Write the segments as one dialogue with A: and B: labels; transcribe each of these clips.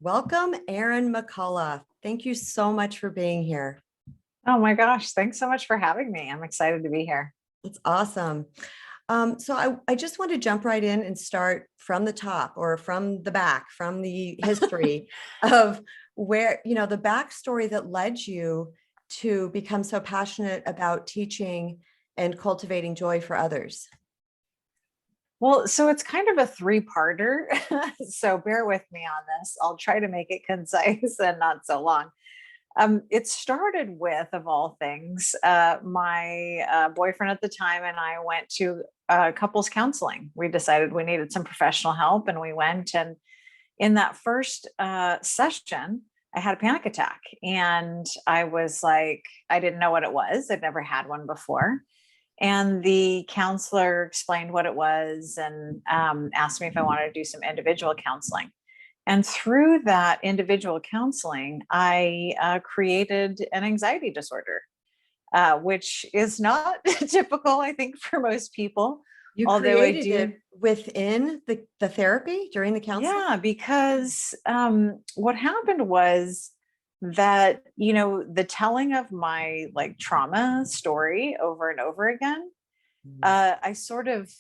A: Welcome, Erin McCullough. Thank you so much for being here.
B: Oh my gosh, thanks so much for having me. I'm excited to be here.
A: It's awesome. So I just want to jump right in and start from the top or from the back, from the history of where, the backstory that led you to become so passionate about teaching and cultivating joy for others.
B: Well, so it's kind of a three-parter. So bear with me on this. I'll try to make it concise and not so long. It started with, of all things, my boyfriend at the time and I went to couples counseling. We decided we needed some professional help, and we went. And in that first session, I had a panic attack, and I was like, I didn't know what it was. I'd never had one before. And the counselor explained what it was and asked me if I wanted to do some individual counseling. And through that individual counseling, I created an anxiety disorder, which is not typical, I think, for most people.
A: You
B: Although I
A: created
B: do,
A: it within the therapy during the counseling?
B: yeah, because what happened was that, the telling of my like trauma story over and over again, I sort of,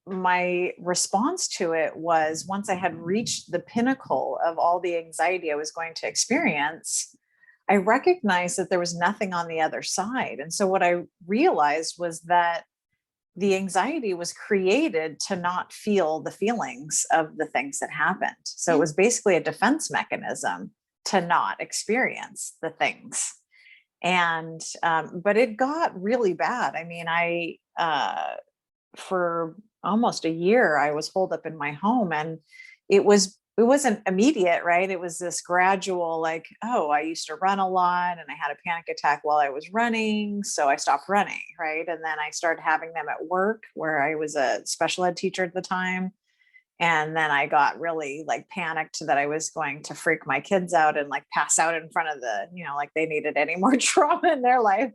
B: my response to it was once I had reached the pinnacle of all the anxiety I was going to experience, I recognized that there was nothing on the other side. And so what I realized was that the anxiety was created to not feel the feelings of the things that happened. So it was basically a defense mechanism to not experience the things. And but it got really bad. I mean, for almost a year I was holed up in my home, and it wasn't immediate, right? It was this gradual, like, oh, I used to run a lot and I had a panic attack while I was running, so I stopped running, right? And then I started having them at work where I was a special ed teacher at the time. And then I got really like panicked that I was going to freak my kids out and like pass out in front of like they needed any more trauma in their life.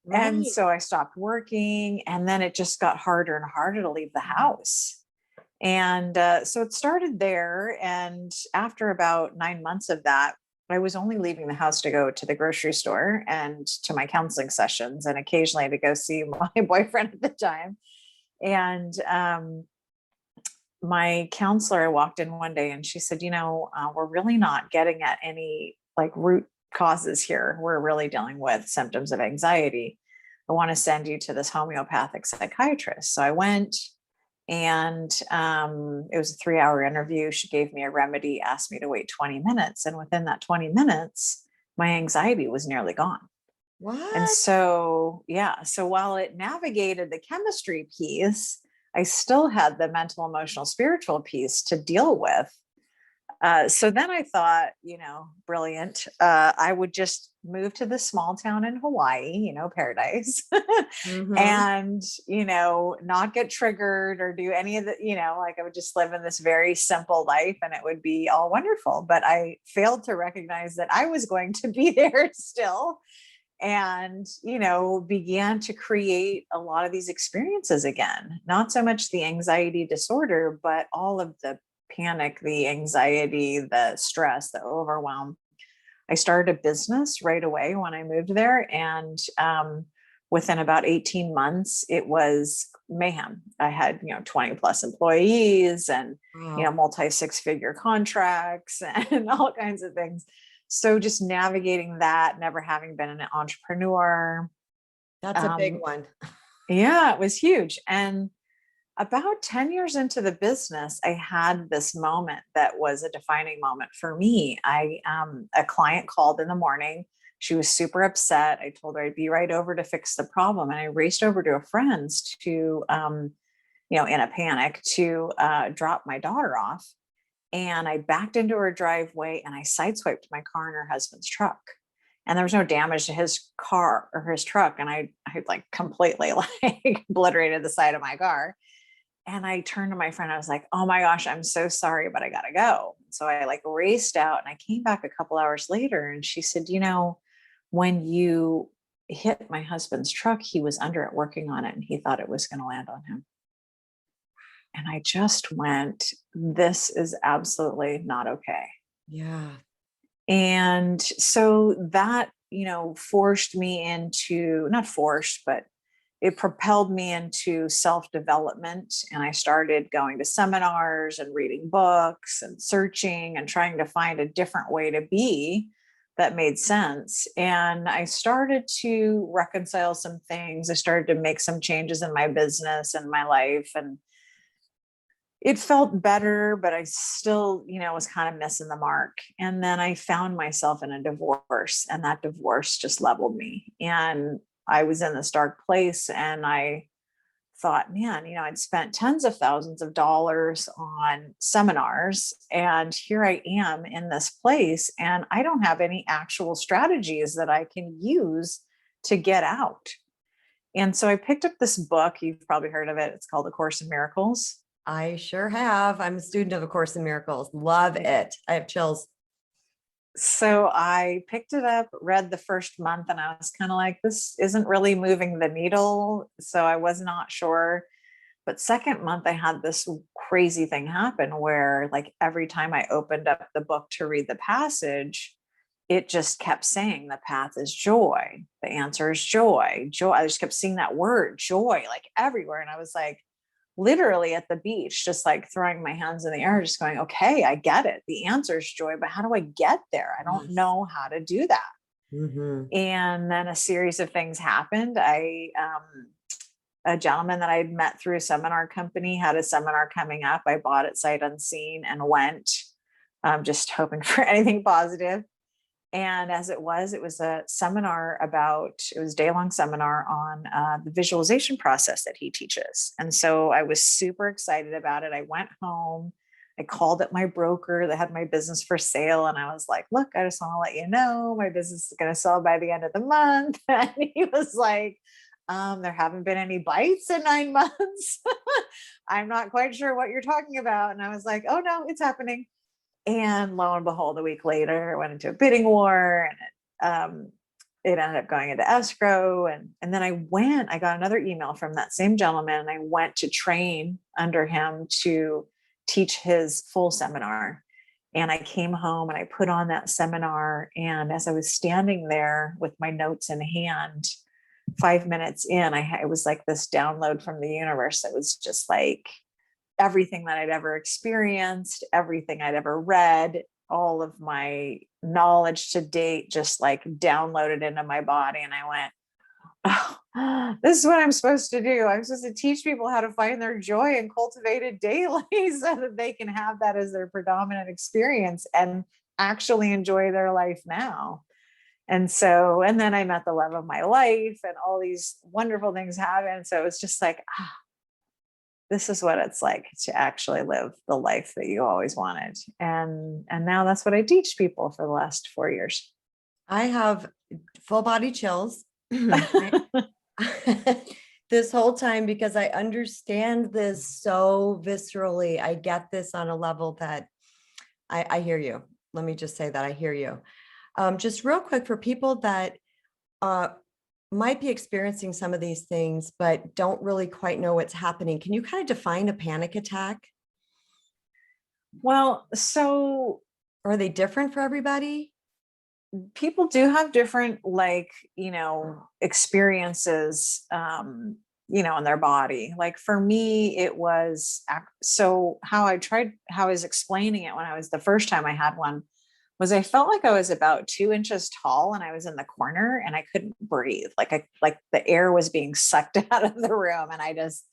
B: And
A: Right.
B: so I stopped working, and then it just got harder and harder to leave the house. And so it started there. And after about 9 months of that, I was only leaving the house to go to the grocery store and to my counseling sessions, and occasionally to go see my boyfriend at the time. And my counselor, I walked in one day and she said, we're really not getting at any like root causes here. We're really dealing with symptoms of anxiety. I want to send you to this homeopathic psychiatrist. So I went, and it was a 3-hour interview. She gave me a remedy, asked me to wait 20 minutes. And within that 20 minutes, my anxiety was nearly gone. And
A: What?
B: so, yeah, so while it navigated the chemistry piece, I still had the mental, emotional, spiritual piece to deal with. So then I thought, brilliant. I would just move to this small town in Hawaii, paradise,
A: Mm-hmm.
B: and, not get triggered or do any of the, like I would just live in this very simple life and it would be all wonderful. But I failed to recognize that I was going to be there still, and began to create a lot of these experiences again. Not so much the anxiety disorder, but all of the panic, the anxiety, the stress, the overwhelm. I started a business right away when I moved there, and within about 18 months it was mayhem. I had 20 plus employees, and
A: Wow.
B: multi six figure contracts and all kinds of things. So just navigating that, never having been an entrepreneur.
A: That's a big
B: um,
A: one.
B: yeah, it was huge. And about 10 years into the business, I had this moment that was a defining moment for me. A client called in the morning. She was super upset. I told her I'd be right over to fix the problem. And I raced over to a friend's to, in a panic, to drop my daughter off. And I backed into her driveway and I sideswiped my car and her husband's truck. And there was no damage to his car or his truck. And I like completely like obliterated the side of my car. And I turned to my friend. I was like, oh my gosh, I'm so sorry, but I got to go. So I like raced out, and I came back a couple hours later and she said, when you hit my husband's truck, he was under it working on it and he thought it was going to land on him. And I just went, this is absolutely not okay.
A: Yeah.
B: And so that, forced me into, not forced, but it propelled me into self development. And I started going to seminars and reading books and searching and trying to find a different way to be that made sense. And I started to reconcile some things. I started to make some changes in my business and my life. And it felt better, but I still, was kind of missing the mark. And then I found myself in a divorce, and that divorce just leveled me. And I was in this dark place, and I thought, man, I'd spent tens of thousands of dollars on seminars, and here I am in this place, and I don't have any actual strategies that I can use to get out. And so I picked up this book. You've probably heard of it. It's called A Course in Miracles.
A: I sure have. I'm a student of A Course in Miracles. Love it. I have chills.
B: So I picked it up, read the first month, and I was kind of like, this isn't really moving the needle. So I was not sure. But second month, I had this crazy thing happen where, like, every time I opened up the book to read the passage, it just kept saying the path is joy. The answer is joy. Joy. I just kept seeing that word joy like everywhere. And I was like, literally at the beach, just like throwing my hands in the air, just going, okay, I get it. The answer is joy, but how do I get there? I don't
A: Yes.
B: know how to do that.
A: Mm-hmm.
B: And then a series of things happened. A gentleman that I had met through a seminar company had a seminar coming up. I bought it sight unseen and went, just hoping for anything positive. And as it was a seminar it was a day-long seminar on the visualization process that he teaches. And so I was super excited about it. I went home, I called up my broker that had my business for sale. And I was like, look, I just want to let you know, my business is going to sell by the end of the month. And he was like, there haven't been any bites in 9 months. I'm not quite sure what you're talking about. And I was like, oh no, it's happening. And lo and behold, a week later, I went into a bidding war, and it ended up going into escrow. And then I got another email from that same gentleman, and I went to train under him to teach his full seminar. And I came home and I put on that seminar. And as I was standing there with my notes in hand, 5 minutes in, it was like this download from the universe. It was just like, everything that I'd ever experienced, everything I'd ever read, all of my knowledge to date, just like downloaded into my body. And I went, oh, this is what I'm supposed to do. I'm supposed to teach people how to find their joy and cultivate it daily so that they can have that as their predominant experience and actually enjoy their life now. And then I met the love of my life, and all these wonderful things happened. So it was just like, this is what it's like to actually live the life that you always wanted. And now that's what I teach people for the last 4 years.
A: I have full body chills this whole time because I understand this so viscerally. I get this on a level that I hear you. Let me just say that I hear you. Just real quick, for people that might be experiencing some of these things, but don't really quite know what's happening, can you kind of define a panic attack?
B: Well, so
A: Are they different for everybody?
B: people do have different, experiences, in their body. Like for me, it was so how I was explaining it when I was the first time I had one was I felt like I was about 2 inches tall and I was in the corner and I couldn't breathe. Like the air was being sucked out of the room. And I just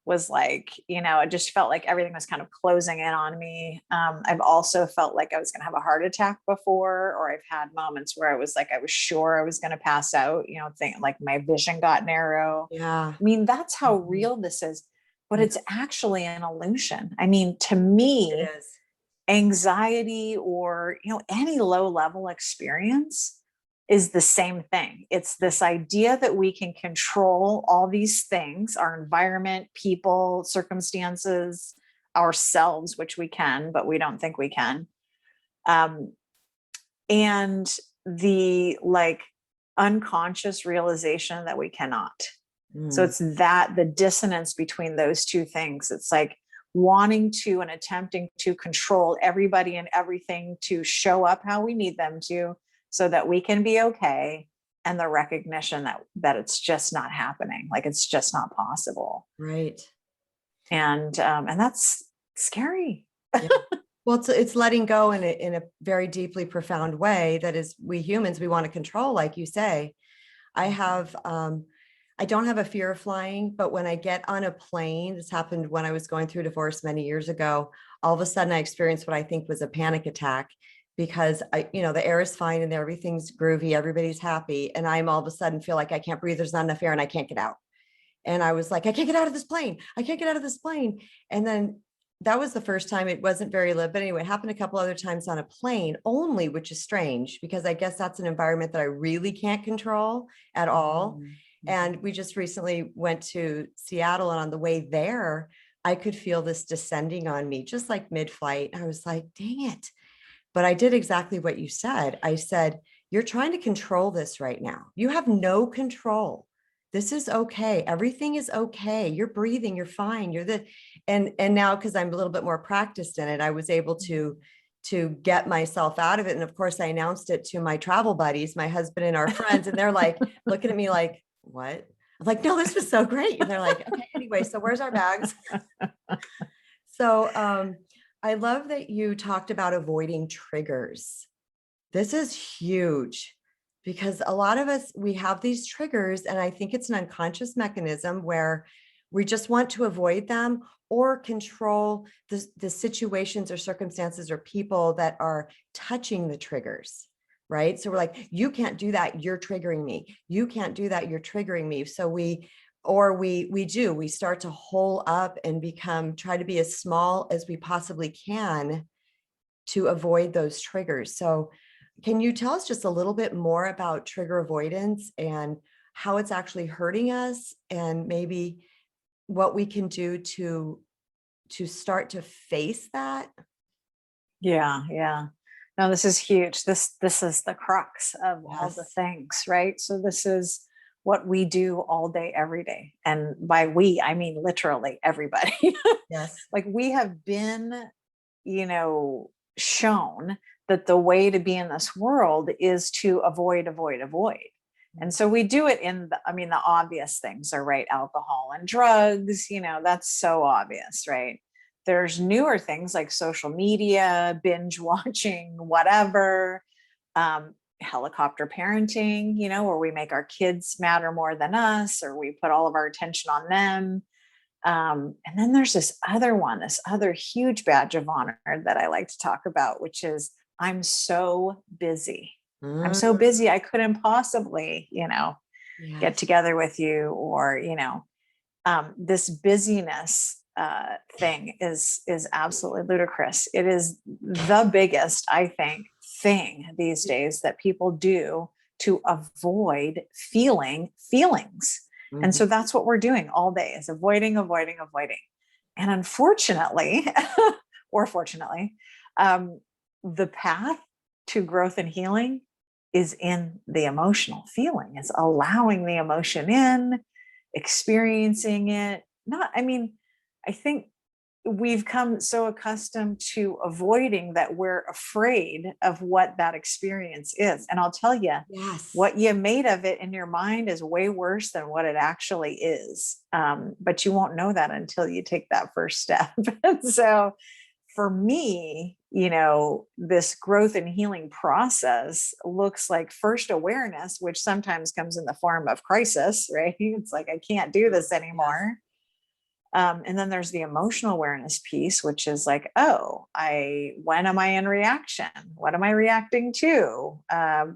B: was like, it just felt like everything was kind of closing in on me. I've also felt like I was going to have a heart attack before, or I've had moments where I was sure I was going to pass out, like my vision got narrow.
A: Yeah.
B: I mean, that's how
A: Mhm.
B: real this is, but
A: Yeah,
B: it's actually an illusion. I mean, to
A: it
B: me,
A: is.
B: anxiety or any low level experience is the same thing. It's this idea that we can control all these things, our environment, people, circumstances, ourselves, which we can, but we don't think we can. um, and the unconscious realization that we cannot. So
A: Mm.
B: it's that the dissonance between those two things. It's like wanting to and attempting to control everybody and everything to show up how we need them to, so that we can be okay. And the recognition that it's just not happening, like it's just not possible.
A: Right.
B: And that's scary.
A: Yeah. Well, it's letting go in a very deeply profound way. That is, we humans, we want to control, like you say. I don't have a fear of flying, but when I get on a plane, this happened when I was going through divorce many years ago, all of a sudden I experienced what I think was a panic attack, because the air is fine and everything's groovy, everybody's happy. And I'm all of a sudden feel like I can't breathe. There's not enough air and I can't get out. And I was like, I can't get out of this plane. I can't get out of this plane. And then that was the first time. It wasn't very live, but anyway, it happened a couple other times on a plane only, which is strange because I guess that's an environment that I really can't control at all.
B: Mm-hmm.
A: And we just recently went to Seattle, and on the way there, I could feel this descending on me, just like mid-flight. I was like, dang it. But I did exactly what you said. I said, you're trying to control this right now. You have no control. This is okay. Everything is okay. You're breathing. You're fine. And now, because I'm a little bit more practiced in it, I was able to get myself out of it. And of course, I announced it to my travel buddies, my husband and our friends, and they're like looking at me like, what? I'm like, no, this was so great. And they're like, okay, anyway, so where's our bags? So I love that you talked about avoiding triggers. This is huge because a lot of us, we have these triggers, and I think it's an unconscious mechanism where we just want to avoid them or control the situations or circumstances or people that are touching the triggers. Right. So we're like, you can't do that. You're triggering me. You can't do that. You're triggering me. So we start to hole up and try to be as small as we possibly can to avoid those triggers. So can you tell us just a little bit more about trigger avoidance and how it's actually hurting us, and maybe what we can do to start to face that?
B: Yeah. No, this is huge. This is the crux of all the
A: Yes.
B: things, right? So this is what we do all day, every day. And by we, I mean literally everybody.
A: Yes.
B: Like we have been, shown that the way to be in this world is to avoid, avoid, avoid. And so we do it the obvious things are, right? Alcohol and drugs, that's so obvious, right? There's newer things like social media, binge watching, whatever, helicopter parenting, where we make our kids matter more than us, or we put all of our attention on them. And then there's this other huge badge of honor that I like to talk about, which is I'm so busy. I'm so busy. I couldn't possibly, get
A: Yes.
B: together with you, or, this busyness thing is absolutely ludicrous. It is the biggest, I think, thing these days that people do to avoid feeling feelings. And so that's what we're doing all day, is avoiding, avoiding, avoiding. And unfortunately, or fortunately, the path to growth and healing is in the emotional feeling. It's allowing the emotion in, experiencing it. I think we've come so accustomed to avoiding that we're afraid of what that experience is. And I'll tell you,
A: Yes.
B: what you made of it in your mind is way worse than what it actually is. But you won't know that until you take that first step. So for me, this growth and healing process looks like first awareness, which sometimes comes in the form of crisis, right? It's like, I can't do this anymore. And then there's the emotional awareness piece, which is like, when am I in reaction? What am I reacting to?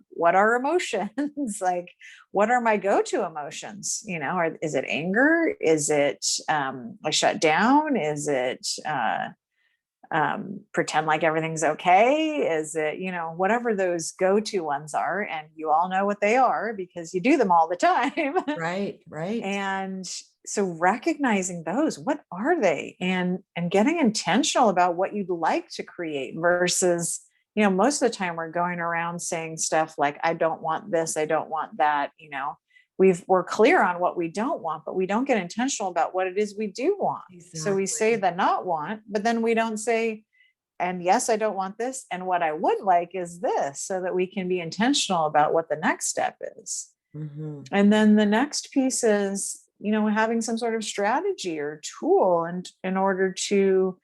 B: What are emotions? Like, what are my go-to emotions? Is it anger? Is it, I shut down? Is it, pretend like everything's okay? Is it, whatever those go-to ones are, and you all know what they are because you do them all the time.
A: Right.
B: And so recognizing those, what are they, and getting intentional about what you'd like to create versus, most of the time we're going around saying stuff like, I don't want this, I don't want that, we're clear on what we don't want, but we don't get intentional about what it is we do want. So we say
A: Exactly.
B: the not want, but then we don't say, and yes, I don't want this. And what I would like is this, so that we can be intentional about what the next step is.
A: Mhm.
B: And then the next piece is, having some sort of strategy or tool, and in order to,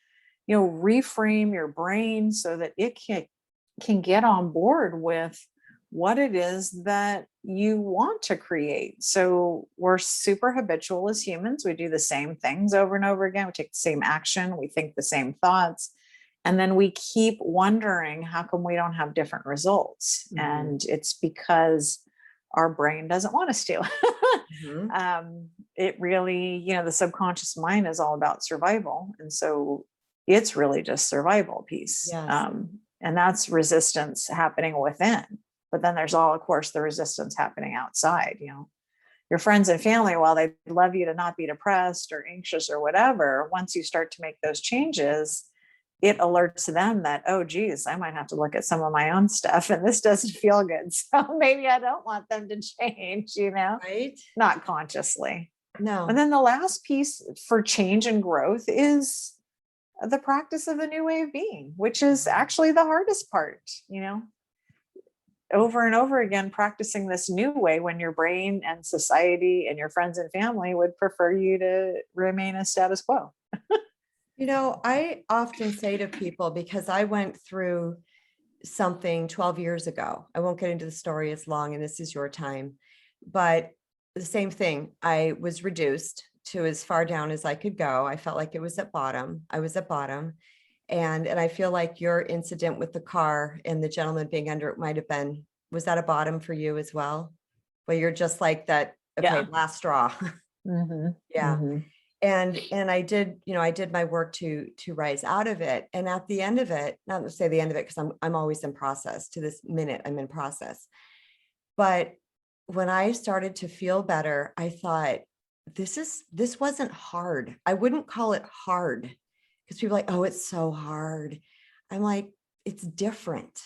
B: reframe your brain so that it can get on board with what it is that you want to create. So we're super habitual as humans. We do the same things over and over again. We take the same action. We think the same thoughts. And then we keep wondering, how come we don't have different results?
A: Mhm.
B: And it's because our brain doesn't want us to.
A: Mhm.
B: It really, the subconscious mind is all about survival. And so it's really just survival piece.
A: Yes.
B: And that's resistance happening within. But then there's all, of course, the resistance happening outside. Your friends and family, while they love you to not be depressed or anxious or whatever, once you start to make those changes, it alerts them that, oh, geez, I might have to look at some of my own stuff, and this doesn't feel good. So maybe I don't want them to change,
A: Right?
B: not consciously. And
A: No.
B: then the last piece for change and growth is the practice of a new way of being, which is actually the hardest part, over and over again, practicing this new way when your brain and society and your friends and family would prefer you to remain as status quo.
A: I often say to people, because I went through something 12 years ago, I won't get into the story as long, and this is your time, but the same thing. I was reduced to as far down as I could go. I felt like it was at bottom. I was at bottom. And I feel like your incident with the car and the gentleman being under it might have been, was that a bottom for you as well? Where you're just like that, okay,
B: Yeah.
A: last straw.
B: Mm-hmm.
A: Yeah.
B: Mm-hmm.
A: And I did my work to rise out of it. And at the end of it, not to say the end of it, because I'm always in process. To this minute, I'm in process. But when I started to feel better, I thought, this wasn't hard. I wouldn't call it hard, because people are like, oh, it's so hard. I'm like, it's different.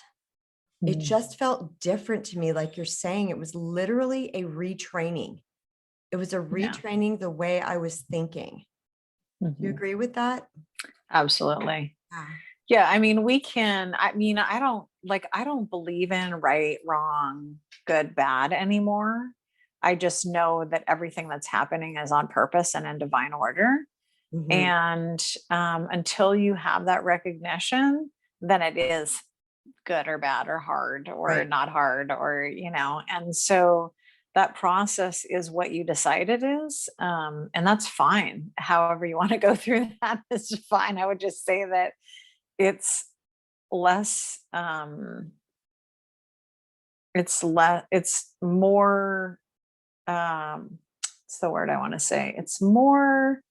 A: It just felt different to me. Like you're saying, it was literally a retraining. It was a
B: Yeah.
A: retraining the way I was thinking. Do you
B: Mm-hmm.
A: agree with that?
B: Absolutely.
A: Yeah.
B: Yeah. I mean, I don't believe in right, wrong, good, bad anymore. I just know that everything that's happening is on purpose and in divine order.
A: Mhm.
B: And until you have that recognition, then it is good or bad or hard or
A: Right.
B: not hard, or, and so that process is what you decide it is. And that's fine. However you want to go through that is fine. I would just say that it's less, it's more, what's the word I want to say? It's more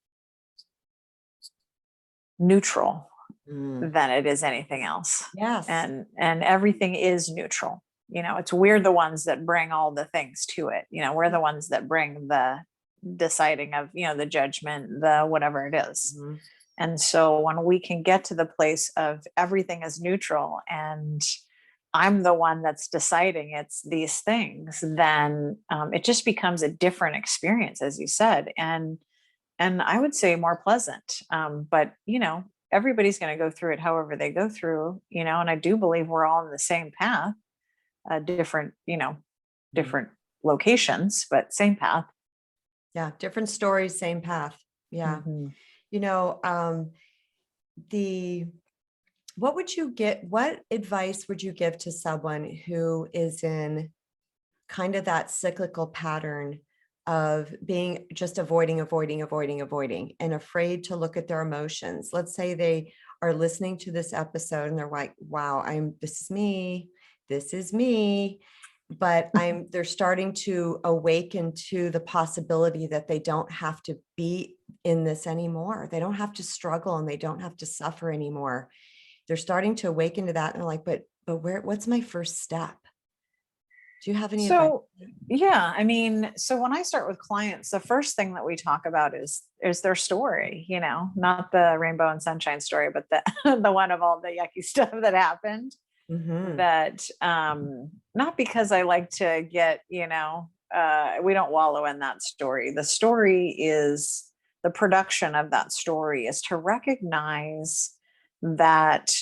B: neutral
A: Mm.
B: than it is anything else.
A: Yes.
B: And everything is neutral. It's we're the ones that bring all the things to it. We're the ones that bring the deciding of, the judgment, the whatever it is.
A: Mhm.
B: And so when we can get to the place of everything is neutral and I'm the one that's deciding it's these things, then it just becomes a different experience, as you said. And I would say more pleasant. But everybody's going to go through it however they go through, and I do believe we're all in the same path, different,
A: Mm.
B: different locations, but same path.
A: Yeah. Different stories, same path. Yeah.
B: Mhm.
A: You know, the what advice would you give to someone who is in kind of that cyclical pattern of being just avoiding, and afraid to look at their emotions? Let's say they are listening to this episode and they're like, wow, this is me. But they're starting to awaken to the possibility that they don't have to be in this anymore. They don't have to struggle and they don't have to suffer anymore. They're starting to awaken to that. And they're like, but what's my first step? Do you have any advice?
B: So, yeah, I mean, so when I start with clients, the first thing that we talk about is their story, not the rainbow and sunshine story, but the the one of all the yucky stuff that happened.
A: Mhm.
B: That not because I like to get, wallow in that story. The story is the production of that story is to recognize that,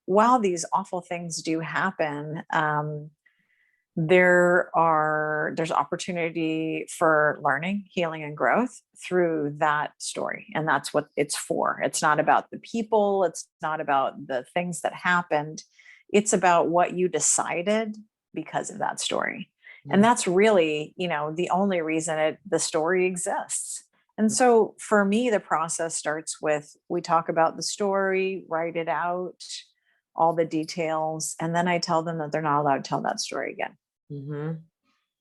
B: while these awful things do happen, there's opportunity for learning, healing, and growth through that story. And that's what it's for. It's not about the people. It's not about the things that happened. It's about what you decided because of that story. And that's really, the only reason the story exists. And so for me, the process starts with, we talk about the story, write it out, all the details. And then I tell them that they're not allowed to tell that story again.
A: Mm-hmm.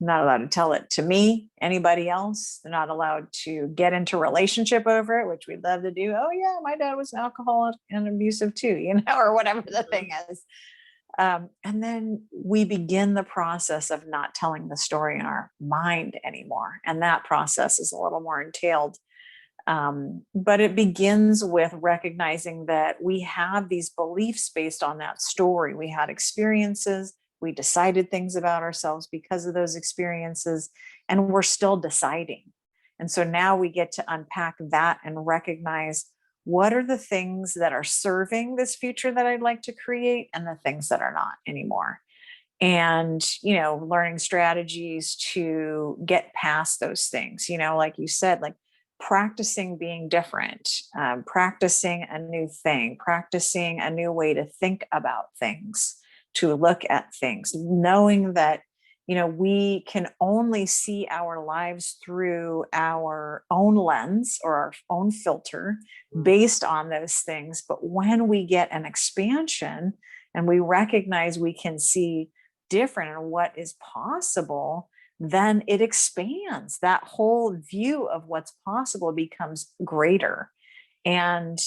B: Not allowed to tell it to me, anybody else. They're not allowed to get into relationship over it, which we'd love to do. Oh yeah, my dad was an alcoholic and abusive too, or whatever the thing is. And then we begin the process of not telling the story in our mind anymore. And that process is a little more entailed. But it begins with recognizing that we have these beliefs based on that story. We had experiences. We decided things about ourselves because of those experiences, and we're still deciding. And so now we get to unpack that and recognize what are the things that are serving this future that I'd like to create and the things that are not anymore. And, learning strategies to get past those things, like you said, like practicing being different, practicing a new thing, practicing a new way to think about things, to look at things, knowing that, we can only see our lives through our own lens or our own filter based on those things. But when we get an expansion and we recognize we can see different and what is possible, then it expands. That whole view of what's possible becomes greater. And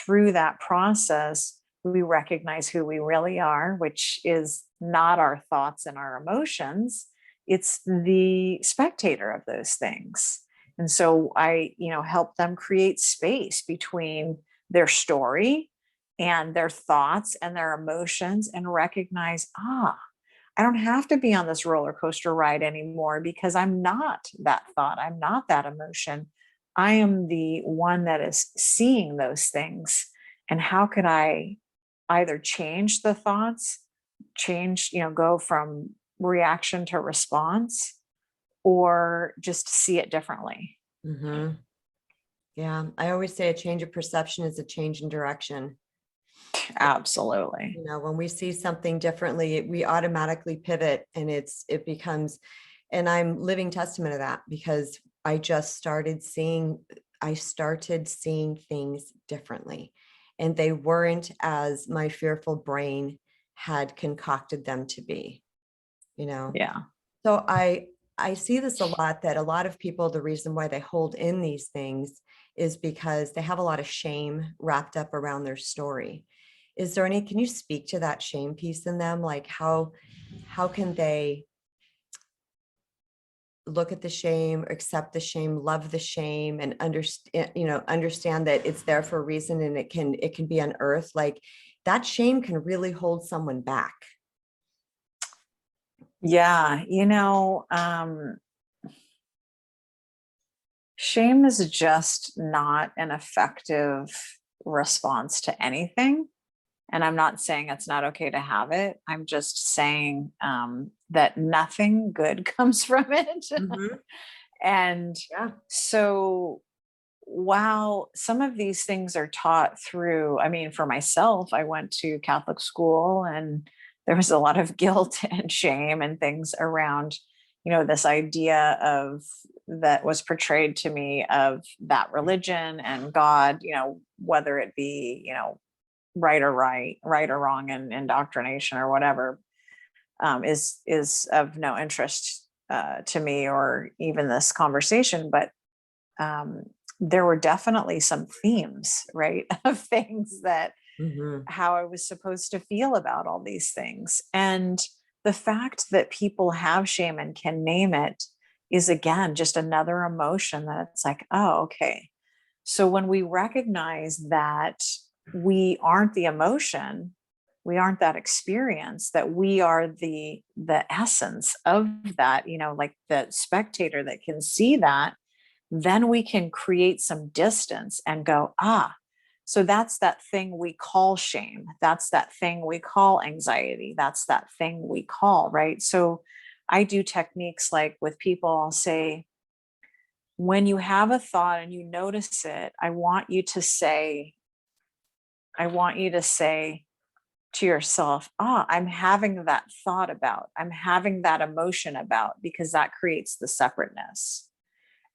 B: through that process, we recognize who we really are, which is not our thoughts and our emotions. It's the spectator of those things. And so I, help them create space between their story and their thoughts and their emotions and recognize, I don't have to be on this roller coaster ride anymore because I'm not that thought. I'm not that emotion. I am the one that is seeing those things. And how could I either change the thoughts, go from reaction to response, or just see it differently?
A: Mm-hmm. Yeah. I always say a change of perception is a change in direction.
B: Absolutely.
A: When we see something differently, we automatically pivot, and it becomes, and I'm living testament of that, because I started seeing things differently, and they weren't as my fearful brain had concocted them to be,
B: Yeah.
A: So I see this a lot, that a lot of people, the reason why they hold in these things is because they have a lot of shame wrapped up around their story. Can you speak to that shame piece in them? Like how can they look at the shame, accept the shame, love the shame, and understand that it's there for a reason, and it can be unearthed? Like that shame can really hold someone back.
B: Yeah. Shame is just not an effective response to anything. And I'm not saying it's not okay to have it. I'm just saying that nothing good comes from it.
A: Mm-hmm.
B: And
A: Yeah.
B: so while some of these things are taught through, for myself, I went to Catholic school, and there was a lot of guilt and shame and things around, this idea of that was portrayed to me of that religion and God, whether it be, right or wrong, and indoctrination or whatever, is of no interest to me or even this conversation. But there were definitely some themes, right, of things that
A: Mm-hmm.
B: how I was supposed to feel about all these things. And the fact that people have shame and can name it is, again, just another emotion that it's like, oh, okay. So when we recognize that we aren't the emotion, we aren't that experienced, that we are the essence of that, like the spectator that can see that, then we can create some distance and go, so that's that thing we call shame. That's that thing we call anxiety. That's that thing we call, right? So I do techniques like with people, I'll say, when you have a thought and you notice it, I want you to say to yourself, I'm having that thought about, I'm having that emotion about, because that creates the separateness.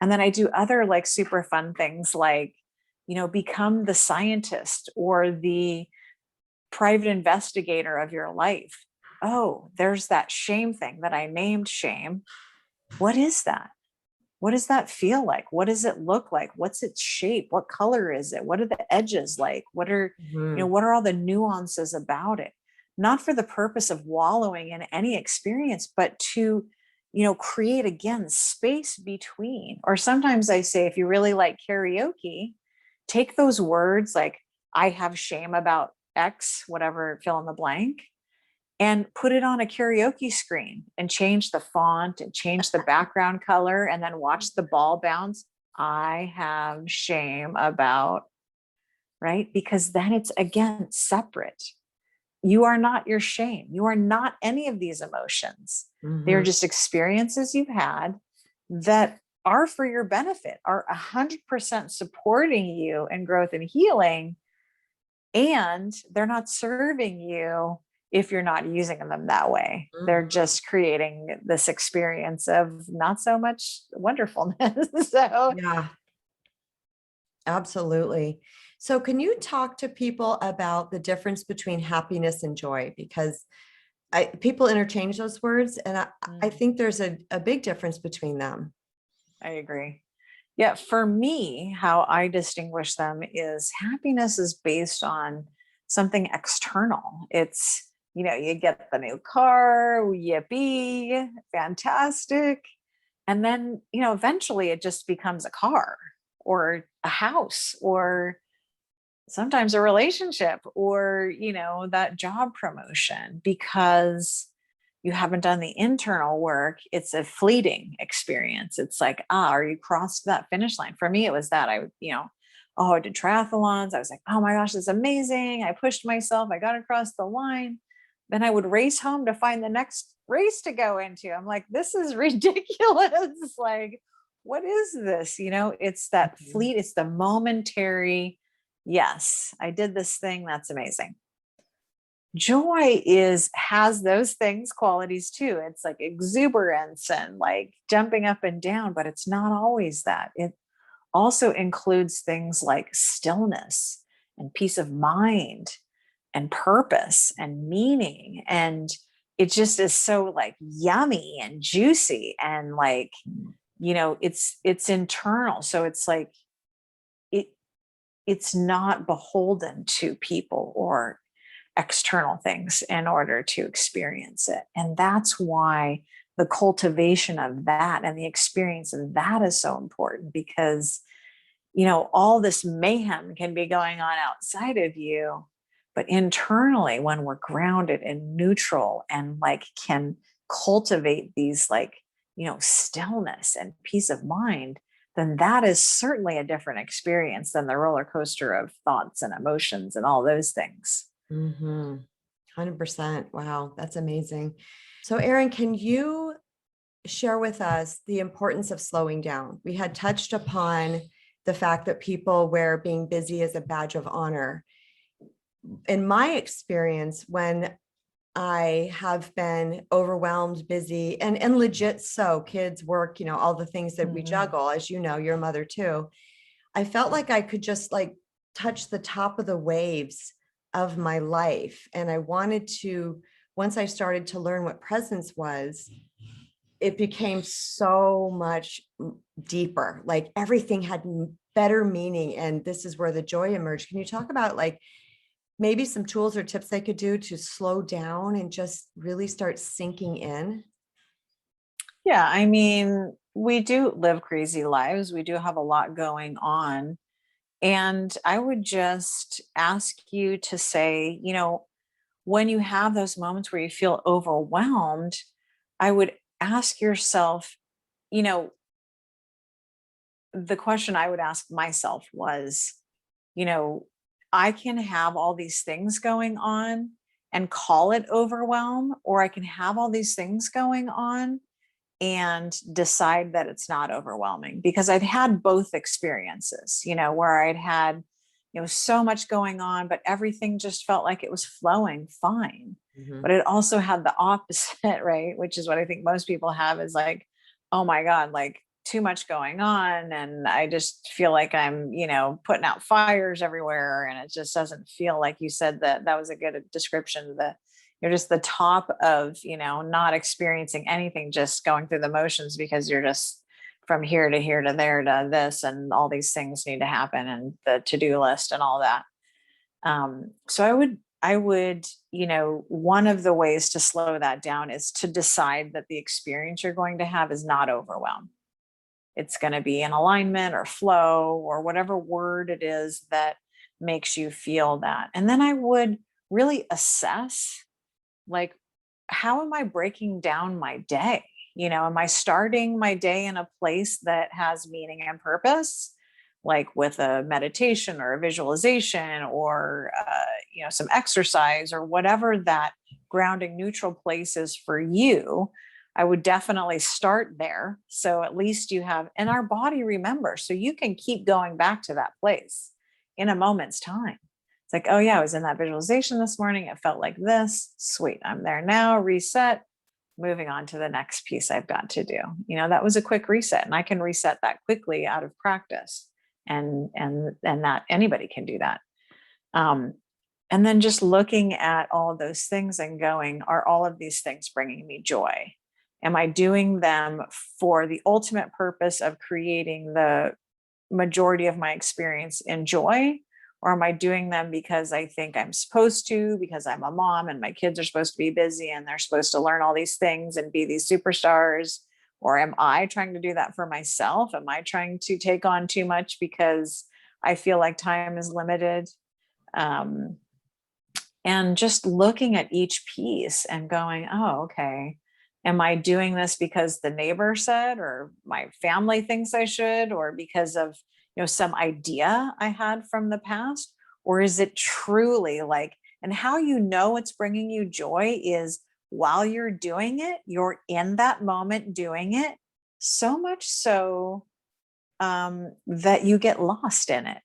B: And then I do other like super fun things like, become the scientist or the private investigator of your life. Oh, there's that shame thing that I named shame. What is that? What does that feel like? What does it look like? What's its shape? What color is it? What are the edges like?
A: Mhm.
B: What are all the nuances about it? Not for the purpose of wallowing in any experience, but to, create again space between. Or sometimes I say, if you really like karaoke, take those words like, I have shame about X, whatever, fill in the blank, and put it on a karaoke screen and change the font and change the background color and then watch the ball bounce. I have shame about, right? Because then it's again separate. You are not your shame. You are not any of these emotions. They're
A: Mhm.
B: just experiences you've had that are for your benefit, are 100% supporting you in growth and healing, and they're not serving you if you're not using them that way. They're
A: Mhm.
B: just creating this experience of not so much wonderfulness. So
A: Yeah, absolutely. So can you talk to people about the difference between happiness and joy? Because people interchange those words, and I
B: mm,
A: think there's a big difference between them.
B: I agree. Yeah, for me, how I distinguish them is happiness is based on something external. It's, you get the new car, yippee, fantastic. And then, eventually it just becomes a car or a house or sometimes a relationship or, that job promotion, because you haven't done the internal work. It's a fleeting experience. It's like, are you crossed that finish line? For me, it was that I did triathlons. I was like, oh my gosh, this is amazing. I pushed myself. I got across the line. Then I would race home to find the next race to go into. I'm like, this is ridiculous. Like, what is this? It's that
A: Mhm.
B: fleet, it's the momentary. Yes, I did this thing. That's amazing. Joy has those things, qualities too. It's like exuberance and like jumping up and down, but it's not always that. It also includes things like stillness and peace of mind and purpose and meaning. And it just is so like yummy and juicy and like, it's internal. So it's like it it's not beholden to people or external things in order to experience it. And that's why the cultivation of that and the experience of that is so important, because, all this mayhem can be going on outside of you. But internally, when we're grounded and neutral and like can cultivate these like, stillness and peace of mind, then that is certainly a different experience than the roller coaster of thoughts and emotions and all those things.
A: Mhm. 100%. Wow, that's amazing. So, Erin, can you share with us the importance of slowing down? We had touched upon the fact that people wear being busy as a badge of honor. In my experience, when I have been overwhelmed, busy, and legit, so kids, work, all the things that we
B: Mhm.
A: juggle, as you know, you're a mother too. I felt like I could just like touch the top of the waves of my life. And I wanted to, once I started to learn what presence was, it became so much deeper. Like everything had better meaning. And this is where the joy emerged. Can you talk about like maybe some tools or tips they could do to slow down and just really start sinking in?
B: Yeah, I mean, we do live crazy lives. We do have a lot going on. And I would just ask you to say, when you have those moments where you feel overwhelmed, I would ask yourself, you know, the question I would ask myself was, you know, I can have all these things going on and call it overwhelm, or I can have all these things going on and decide that it's not overwhelming, because I'd had both experiences, where I'd had, so much going on, but everything just felt like it was flowing fine.
A: Mhm.
B: But it also had the opposite, right? Which is what I think most people have, is like, oh my God, like too much going on. And I just feel like I'm, putting out fires everywhere. And it just doesn't feel, like you said, that was a good description. You're just the top of, not experiencing anything, just going through the motions, because you're just from here to here to there to this, and all these things need to happen, and the to-do list and all that. So I would, one of the ways to slow that down is to decide that the experience you're going to have is not overwhelm. It's going to be in alignment or flow, or whatever word it is that makes you feel that. And then I would really assess, like, how am I breaking down my day? Am I starting my day in a place that has meaning and purpose, like with a meditation or a visualization, or some exercise, or whatever that grounding neutral place is for you? I would definitely start there, so at least you have, and our body remembers, so you can keep going back to that place in a moment's time. It's like, oh yeah, I was in that visualization this morning. It felt like this. Sweet. I'm there now. Reset. Moving on to the next piece I've got to do. That was a quick reset, and I can reset that quickly out of practice. And that anybody can do that. Um, and then just looking at all of those things and going, are all of these things bringing me joy? Am I doing them for the ultimate purpose of creating the majority of my experience in joy? Or am I doing them because I think I'm supposed to, because I'm a mom and my kids are supposed to be busy and they're supposed to learn all these things and be these superstars? Or am I trying to do that for myself? Am I trying to take on too much because I feel like time is limited? Um, and just looking at each piece and going, oh, okay, am I doing this because the neighbor said, or my family thinks I should, or because of, some idea I had from the past? Or is it truly like, and how it's bringing you joy is, while you're doing it, you're in that moment doing it, so much so that you get lost in it,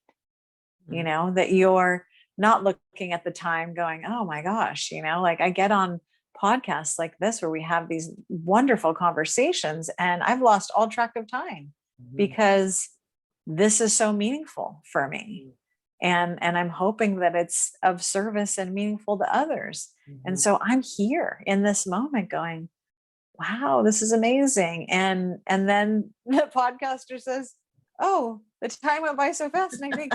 A: Mhm.
B: that you're not looking at the time going, oh my gosh, like I get on podcasts like this where we have these wonderful conversations, and I've lost all track of time
A: Mhm.
B: because this is so meaningful for me. And I'm hoping that it's of service and meaningful to others. And
A: Mhm.
B: so I'm here in this moment going, wow, this is amazing. And then the podcaster says, oh, the time went by so fast. And I think,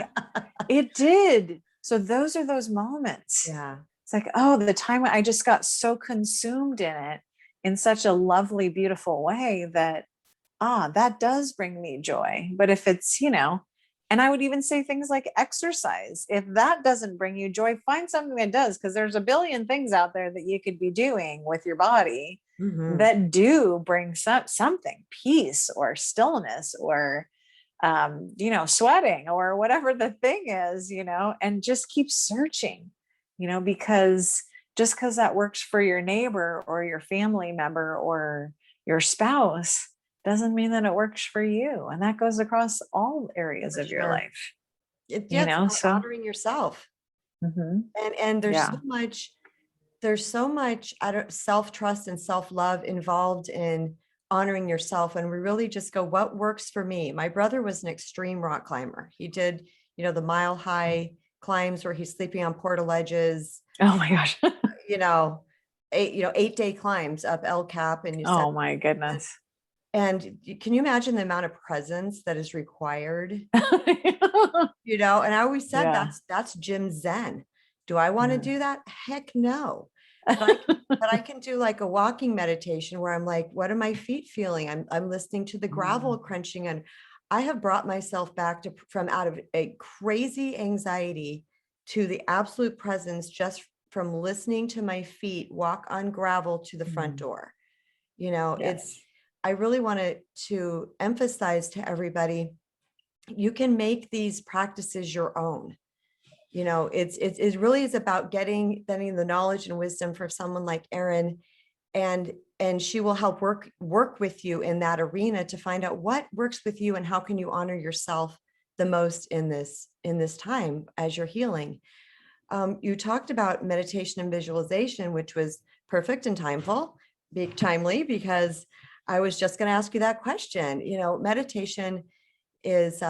B: it did. So those are those moments.
A: Yeah.
B: It's like, oh, the time I just got so consumed in it in such a lovely, beautiful way that, that does bring me joy. But if it's, and I would even say things like exercise. If that doesn't bring you joy, find something that does, because there's a billion things out there that you could be doing with your body
A: Mhm.
B: that do bring something, peace or stillness, or sweating, or whatever the thing is, and just keep searching, because just because that works for your neighbor or your family member or your spouse doesn't mean that it works for you. And that goes across all areas
A: For
B: of your
A: sure.
B: life,
A: Yeah, it's about
B: so.
A: honoring yourself.
B: Mhm.
A: And
B: Yeah.
A: there's so much self-trust and self-love involved in honoring yourself. And we really just go, what works for me? My brother was an extreme rock climber. He did, the mile high climbs where he's sleeping on portaledges,
B: Oh my gosh.
A: you know, 8-day climbs up El Cap. And you said,
B: Oh my goodness.
A: and can you imagine the amount of presence that is required? And I always said
B: Yeah.
A: that's Jim Zen. Do I want to
B: Yeah.
A: do that? Heck no. But I can do like a walking meditation where I'm like, what are my feet feeling? I'm listening to the gravel crunching, and I have brought myself back from out of a crazy anxiety to the absolute presence just from listening to my feet walk on gravel to the front door. You know,
B: Yes.
A: I really wanted to emphasize to everybody, you can make these practices your own. You know, it really is about getting the knowledge and wisdom from someone like Erin, and she will help work with you in that arena to find out what works with you and how can you honor yourself the most in this time as you're healing. You talked about meditation and visualization, which was perfect and timely, because I was just going to ask you that question. You know, meditation is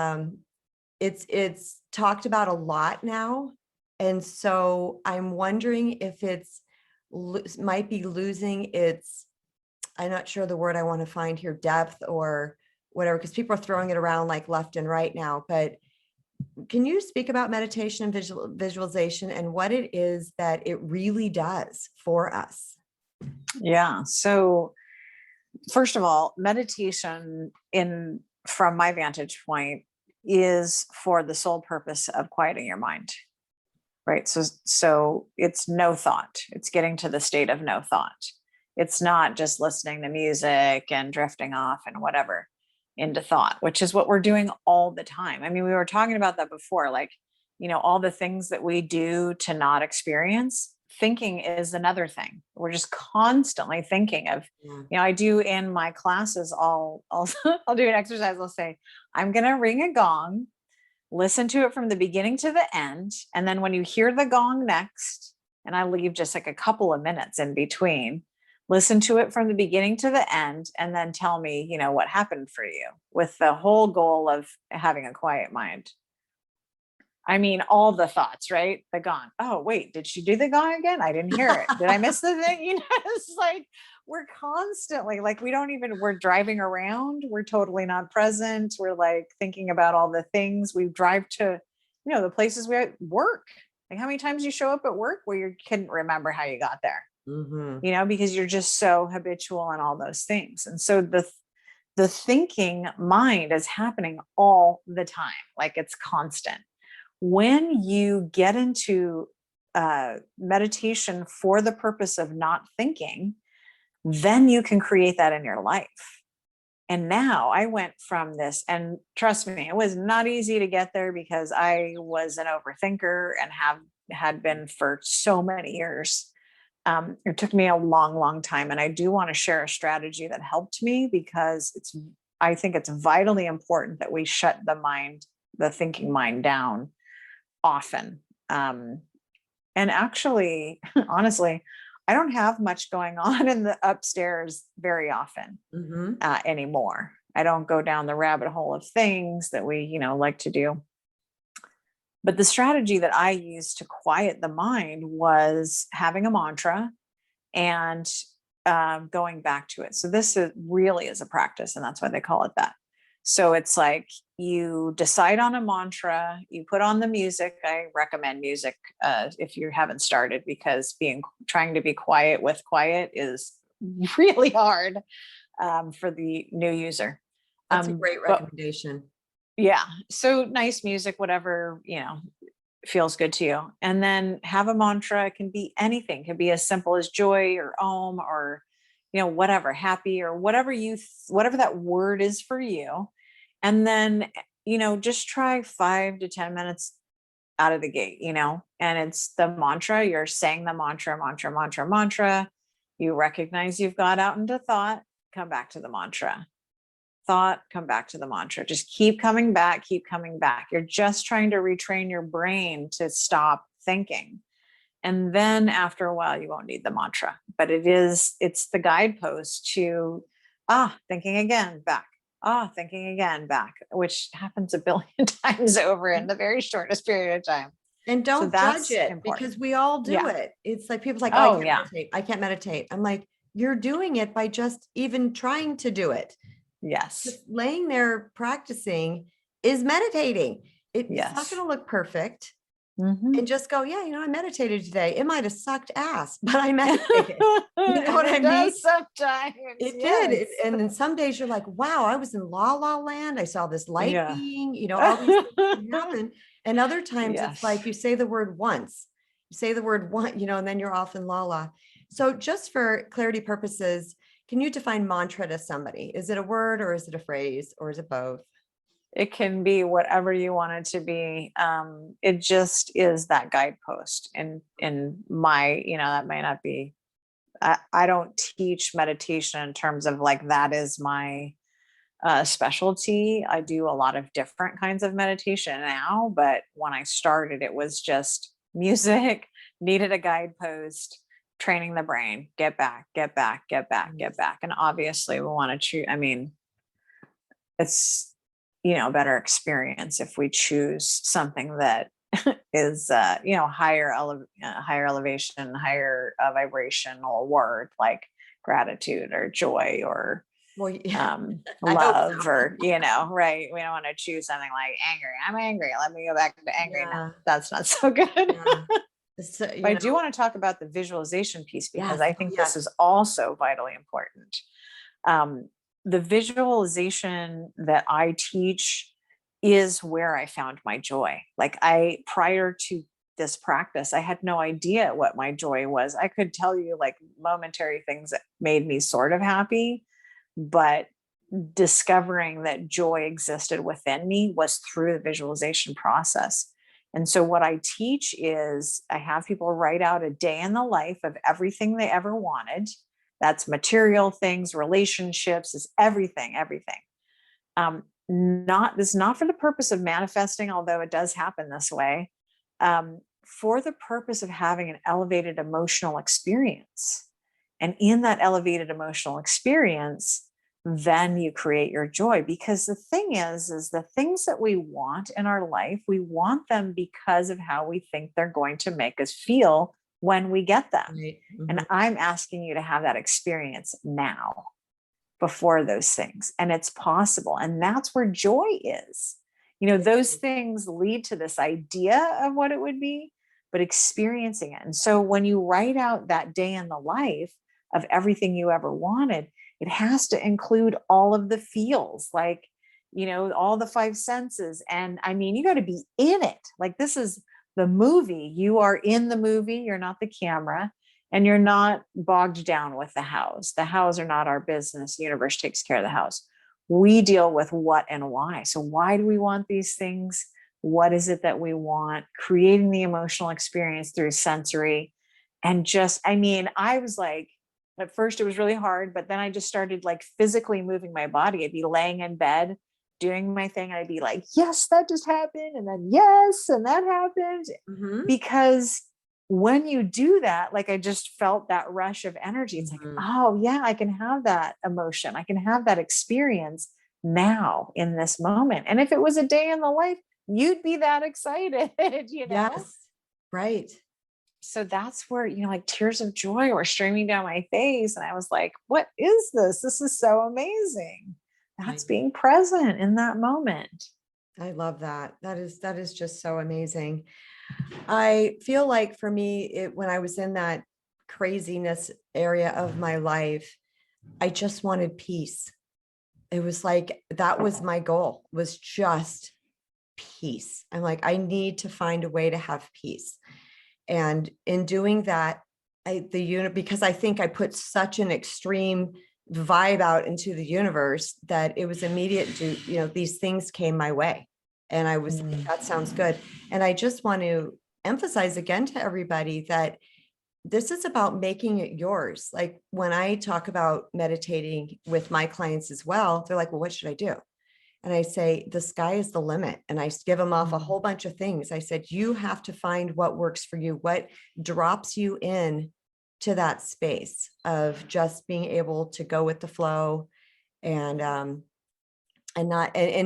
A: it's talked about a lot now. And so I'm wondering if might be losing its, I'm not sure the word I want to find here, depth or whatever, because people are throwing it around like left and right now. But can you speak about meditation and visualization and what it is that it really does for us?
B: Yeah. So first of all, meditation from my vantage point is for the sole purpose of quieting your mind. Right. So it's no thought. It's getting to the state of no thought. It's not just listening to music and drifting off and whatever into thought, which is what we're doing all the time. I mean, we were talking about that before, like, all the things that we do to not experience. Thinking is another thing. We're just constantly thinking of, I do in my classes, I'll do an exercise. I'll say, I'm going to ring a gong, listen to it from the beginning to the end. And then when you hear the gong next, and I leave just like a couple of minutes in between, listen to it from the beginning to the end, and then tell me, what happened for you, with the whole goal of having a quiet mind. I mean, all the thoughts, right? The gong. Oh, wait, did she do the gong again? I didn't hear it. Did I miss the thing? It's like, we're constantly like, we're driving around. We're totally not present. We're like thinking about all the things. We drive to, the places we work. Like, how many times you show up at work where you couldn't remember how you got there, because you're just so habitual in all those things. And so the thinking mind is happening all the time. Like, it's constant. When you get into meditation for the purpose of not thinking, then you can create that in your life. And now I went from this, and trust me, it was not easy to get there because I was an overthinker and had been for so many years. It took me a long, long time. And I do want to share a strategy that helped me, because I think it's vitally important that we shut the thinking mind down often. And actually, honestly, I don't have much going on in the upstairs very often anymore. I don't go down the rabbit hole of things that we, like to do. But the strategy that I used to quiet the mind was having a mantra and going back to it. So this really is a practice, and that's why they call it that. So it's like, you decide on a mantra, you put on the music. I recommend music if you haven't started, because trying to be quiet with quiet is really hard for the new user.
A: That's a great recommendation.
B: Yeah. So nice music, whatever, feels good to you. And then have a mantra. It can be anything. It can be as simple as joy or om or, whatever, happy, or whatever that word is for you. And then, just try 5 to 10 minutes out of the gate, and it's the mantra. You're saying the mantra. You recognize you've got out into thought, come back to the mantra. Thought, come back to the mantra. Just keep coming back. You're just trying to retrain your brain to stop thinking. And then after a while, you won't need the mantra, but it's the guidepost to, thinking again, back. Thinking again, back, which happens a billion times over in the very shortest period of time.
A: And don't judge it, important, because we all do it. It's like, people's like, oh, I can't meditate. I'm like, you're doing it by just even trying to do it.
B: Yes.
A: Just laying there practicing is meditating. It's not going to look perfect. And just go, I meditated today. It might have sucked ass, but I meditated. You know what I mean?
B: Sometimes
A: it did. And then some days you're like, wow, I was in la la land. I saw this light being, all these things can happen. And other times it's like you say the word once say the word one, and then you're off in la la. So just for clarity purposes, can you define mantra to somebody? Is it a word or is it a phrase or is it both?
B: It can be whatever you want it to be. It just is that guidepost. And in my, that may not be, I don't teach meditation in terms of like, that is my specialty. I do a lot of different kinds of meditation now, but when I started, it was just music, needed a guidepost, training the brain, get back, get back, get back, get back. And obviously we want to choose, I mean, it's, a better experience if we choose something that is, higher elevation, higher vibrational word like gratitude or joy or
A: Well, yeah, I hope
B: love
A: so.
B: or, right. We don't want to choose something like angry. I'm angry. Let me go back to angry now.
A: Yeah,
B: That's not so good.
A: yeah. So,
B: But I do want to talk about the visualization piece because
A: yes,
B: I
A: oh,
B: think this
A: yes.
B: is also vitally important. Um, the visualization that I teach is where I found my joy. Like prior to this practice, I had no idea what my joy was. I could tell you like momentary things that made me sort of happy, but discovering that joy existed within me was through the visualization process. And so what I teach is I have people write out a day in the life of everything they ever wanted. That's material things, relationships, is everything, everything. This is not for the purpose of manifesting, although it does happen this way, for the purpose of having an elevated emotional experience. And in that elevated emotional experience, then you create your joy. Because the thing is the things that we want in our life, we want them because of how we think they're going to make us feel when we get them.
A: Right.
B: And I'm asking you to have that experience now before those things. And it's possible. And that's where joy is. Those things lead to this idea of what it would be, but experiencing it. And so when you write out that day in the life of everything you ever wanted, it has to include all of the feels, like, all the five senses. And I mean, you got to be in it. Like, this is the movie. You are in the movie. You're not the camera. And you're not bogged down with the hows. The hows are not our business. The universe takes care of the hows. We deal with what and why. So why do we want these things? What is it that we want? Creating the emotional experience through sensory. And I was like, at first it was really hard, but then I just started like physically moving my body. I'd be laying in bed doing my thing. And I'd be like, yes, that just happened. And then yes, and that happened.
A: Mm-hmm.
B: Because when you do that, like I just felt that rush of energy. It's like, oh yeah, I can have that emotion. I can have that experience now in this moment. And if it was a day in the life, you'd be that excited,
A: Yes. Right.
B: So that's where, like tears of joy were streaming down my face. And I was like, what is this? This is so amazing. That's being present in that moment.
A: I love that. That is just so amazing. I feel like for me, when I was in that craziness area of my life, I just wanted peace. It was like, that was my goal, was just peace. I'm like, I need to find a way to have peace. And in doing that, because I think I put such an extreme vibe out into the universe that it was immediate these things came my way. And I was like, that sounds good. And I just want to emphasize again to everybody that this is about making it yours. Like when I talk about meditating with my clients as well, they're like, well, what should I do? And I say, the sky is the limit. And I give them off a whole bunch of things. I said, you have to find what works for you, what drops you in to that space of just being able to go with the flow and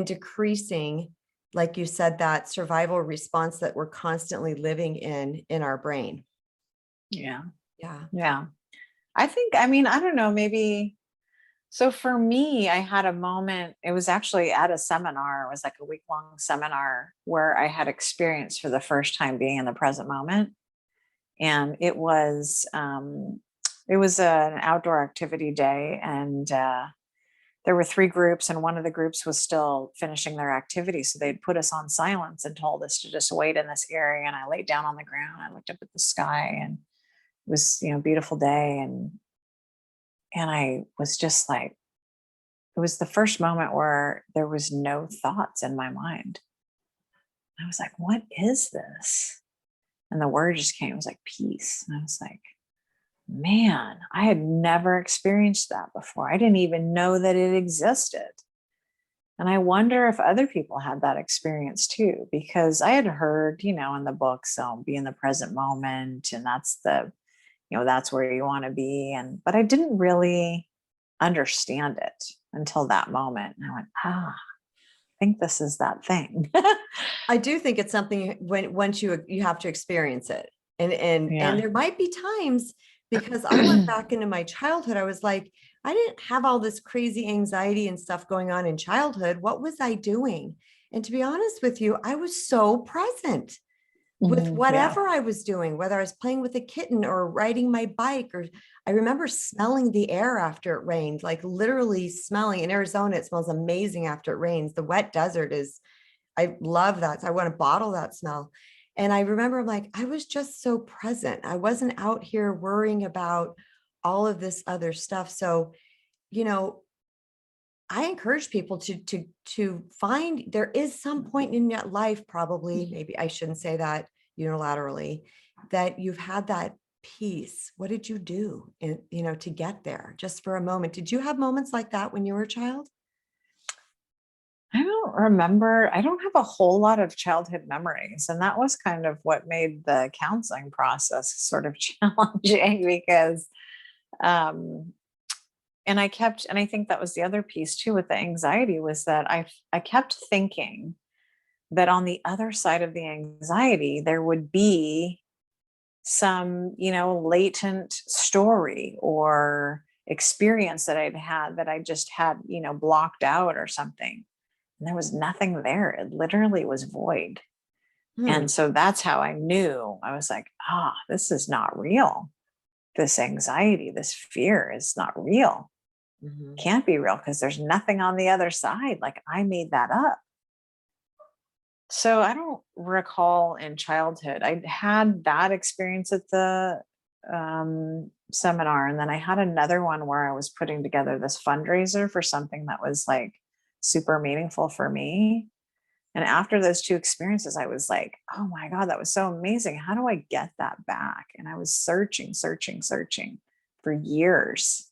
A: decreasing, like you said, that survival response that we're constantly living in our brain.
B: Yeah.
A: Yeah.
B: Yeah. I don't know, maybe. So for me, I had a moment, it was actually at a seminar. It was like a week-long seminar where I had experienced for the first time being in the present moment. And it was an outdoor activity day. And there were 3 groups, and one of the groups was still finishing their activity. So they'd put us on silence and told us to just wait in this area. And I laid down on the ground. I looked up at the sky, and it was, a beautiful day. And I was just like, it was the first moment where there was no thoughts in my mind. I was like, what is this? And the word just came, it was like peace. And I was like, man, I had never experienced that before. I didn't even know that it existed. And I wonder if other people had that experience too, because I had heard, in the books, be in the present moment, and that's where you want to be. But I didn't really understand it until that moment. And I went, I think this is that thing.
A: I do think it's something once you have to experience it. And there might be times, because I went back into my childhood, I was like, I didn't have all this crazy anxiety and stuff going on in childhood. What was I doing? And to be honest with you, I was so present with whatever I was doing, whether I was playing with a kitten or riding my bike, or I remember smelling the air after it rained, like literally smelling. In Arizona, it smells amazing after it rains. The wet desert I love that. So I want to bottle that smell. And I remember, I'm like, I was just so present. I wasn't out here worrying about all of this other stuff. So, I encourage people to find, there is some point in your life, probably, maybe I shouldn't say that unilaterally, that you've had that peace. What did you do to get there, just for a moment? Did you have moments like that when you were a child?
B: I don't remember. I don't have a whole lot of childhood memories. And that was kind of what made the counseling process sort of challenging, because, and I think that was the other piece too with the anxiety, was that I kept thinking that on the other side of the anxiety, there would be some, latent story or experience that I'd had that I just had, blocked out or something. And there was nothing there. It literally was void. And so that's how I knew. I was like, this is not real. This anxiety, this fear is not real. Can't be real, because there's nothing on the other side. Like, I made that up. So I don't recall in childhood. I had that experience at the seminar. And then I had another one where I was putting together this fundraiser for something that was like super meaningful for me. And after those 2 experiences, I was like, oh my God, that was so amazing. How do I get that back? And I was searching for years.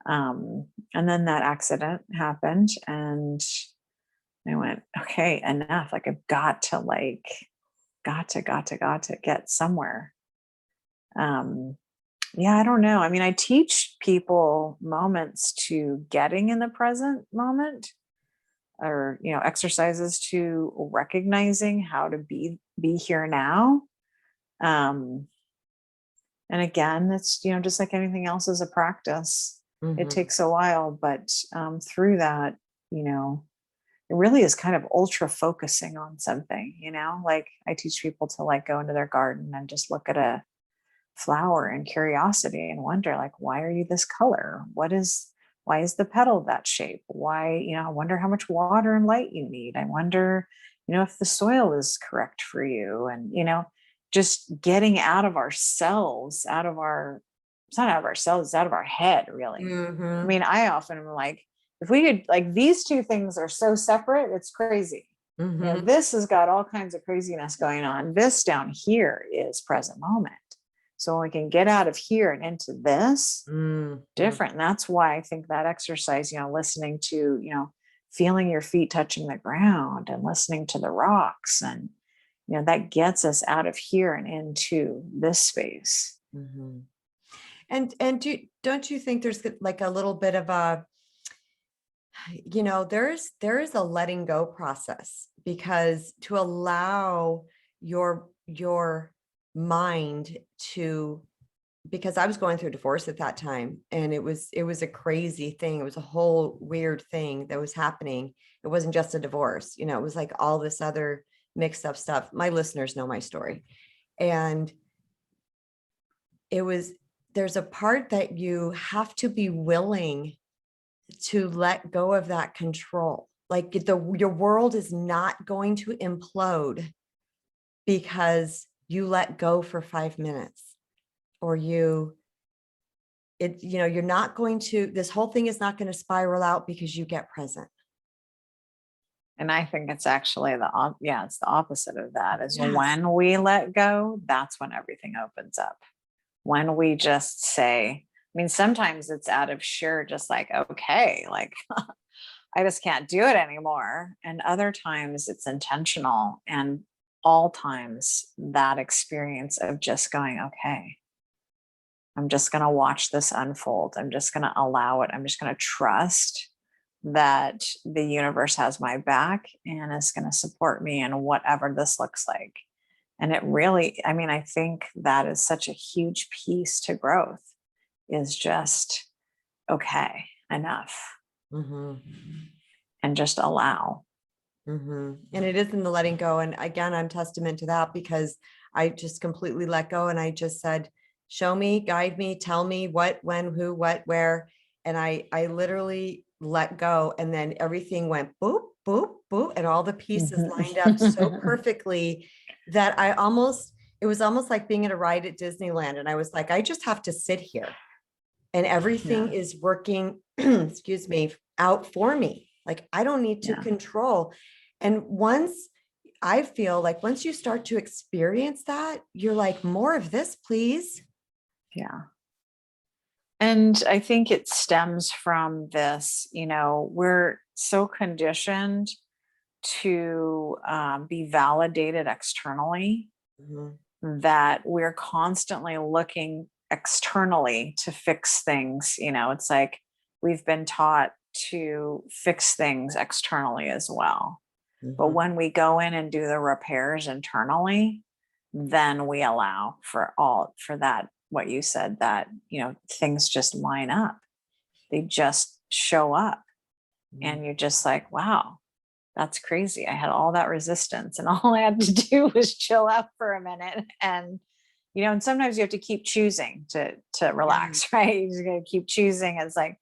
B: And then that accident happened, and I went, okay, enough. Like, I've got to get somewhere. I don't know. I mean, I teach people moments to getting in the present moment, or, exercises to recognizing how to be here now. And again, it's, just like anything else, is a practice. It takes a while, but through that, it really is kind of ultra focusing on something, like I teach people to like go into their garden and just look at a flower in curiosity and wonder, like, why are you this color? Why is the petal that shape? Why, I wonder how much water and light you need. I wonder, if the soil is correct for you. And, just getting out of ourselves, it's not out of ourselves, it's out of our head, really. I mean, I often am like, if we could, like, these 2 things are so separate, it's crazy. This has got all kinds of craziness going on. This down here is present moment. So when we can get out of here and into this, different. And that's why I think that exercise, listening to, feeling your feet touching the ground and listening to the rocks, and, that gets us out of here and into this space.
A: And don't you think there's like a little bit of a, there is a letting go process, because to allow your mind to, because I was going through a divorce at that time, and it was a crazy thing. It was a whole weird thing that was happening. It wasn't just a divorce, it was like all this other mixed up stuff. My listeners know my story. And there's a part that you have to be willing to let go of that control. Like your world is not going to implode because you let go for 5 minutes, or you're not going to, this whole thing is not going to spiral out because you get present.
B: And I think it's actually it's the opposite of that. Is
A: Yes.
B: when we let go, that's when everything opens up. When we just say, I mean, sometimes it's out of sheer just like, okay, like I just can't do it anymore. And other times it's intentional. And all times that experience of just going, okay, I'm just going to watch this unfold. I'm just going to allow it. I'm just going to trust that the universe has my back and is going to support me in whatever this looks like. And it really, I mean, I think that is such a huge piece to growth, is just, okay, enough, and just allow.
A: And it is in the letting go. And again, I'm testament to that, because I just completely let go. And I just said, show me, guide me, tell me what, when, who, what, where. And I literally let go. And then everything went boop, boop, boop. And all the pieces lined up so perfectly that it was almost like being at a ride at Disneyland. And I was like, I just have to sit here and everything is working, excuse me, out for me. Like, I don't need to control. And I feel like once you start to experience that, you're like, more of this, please.
B: Yeah. And I think it stems from this, we're so conditioned to be validated externally that we're constantly looking externally to fix things. It's like we've been taught to fix things externally as well. But when we go in and do the repairs internally, then we allow for that, what you said, that, things just line up. They just show up. And you're just like, wow, that's crazy. I had all that resistance and all I had to do was chill out for a minute. And, and sometimes you have to keep choosing to relax, right? You just got to keep choosing. It's like,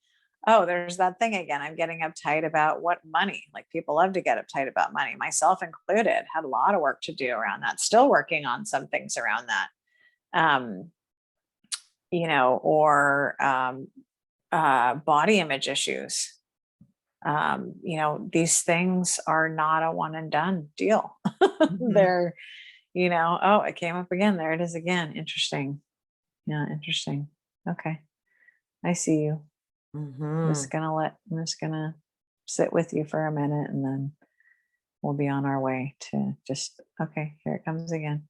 B: oh, there's that thing again. I'm getting uptight about what money, like people love to get uptight about money, myself included, had a lot of work to do around that. Still working on some things around that. Or body image issues. These things are not a one and done deal. They're, oh, it came up again. There it is again. Interesting. Yeah. Interesting. Okay. I see you. I'm just gonna sit with you for a minute, and then we'll be on our way to just, okay, here it comes again.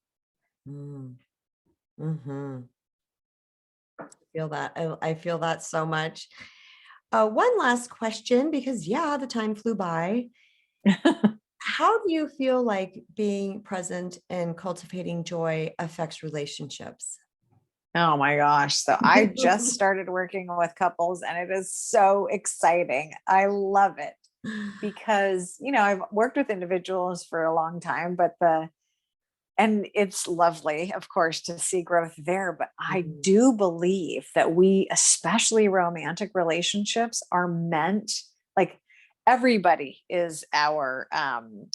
A: Feel that. I feel that so much. One last question, because the time flew by. How do you feel like being present and cultivating joy affects relationships?
B: Oh my gosh. So I just started working with couples and it is so exciting. I love it because, I've worked with individuals for a long time, and it's lovely, of course, to see growth there. But I do believe that we, especially romantic relationships, are meant, like, everybody is our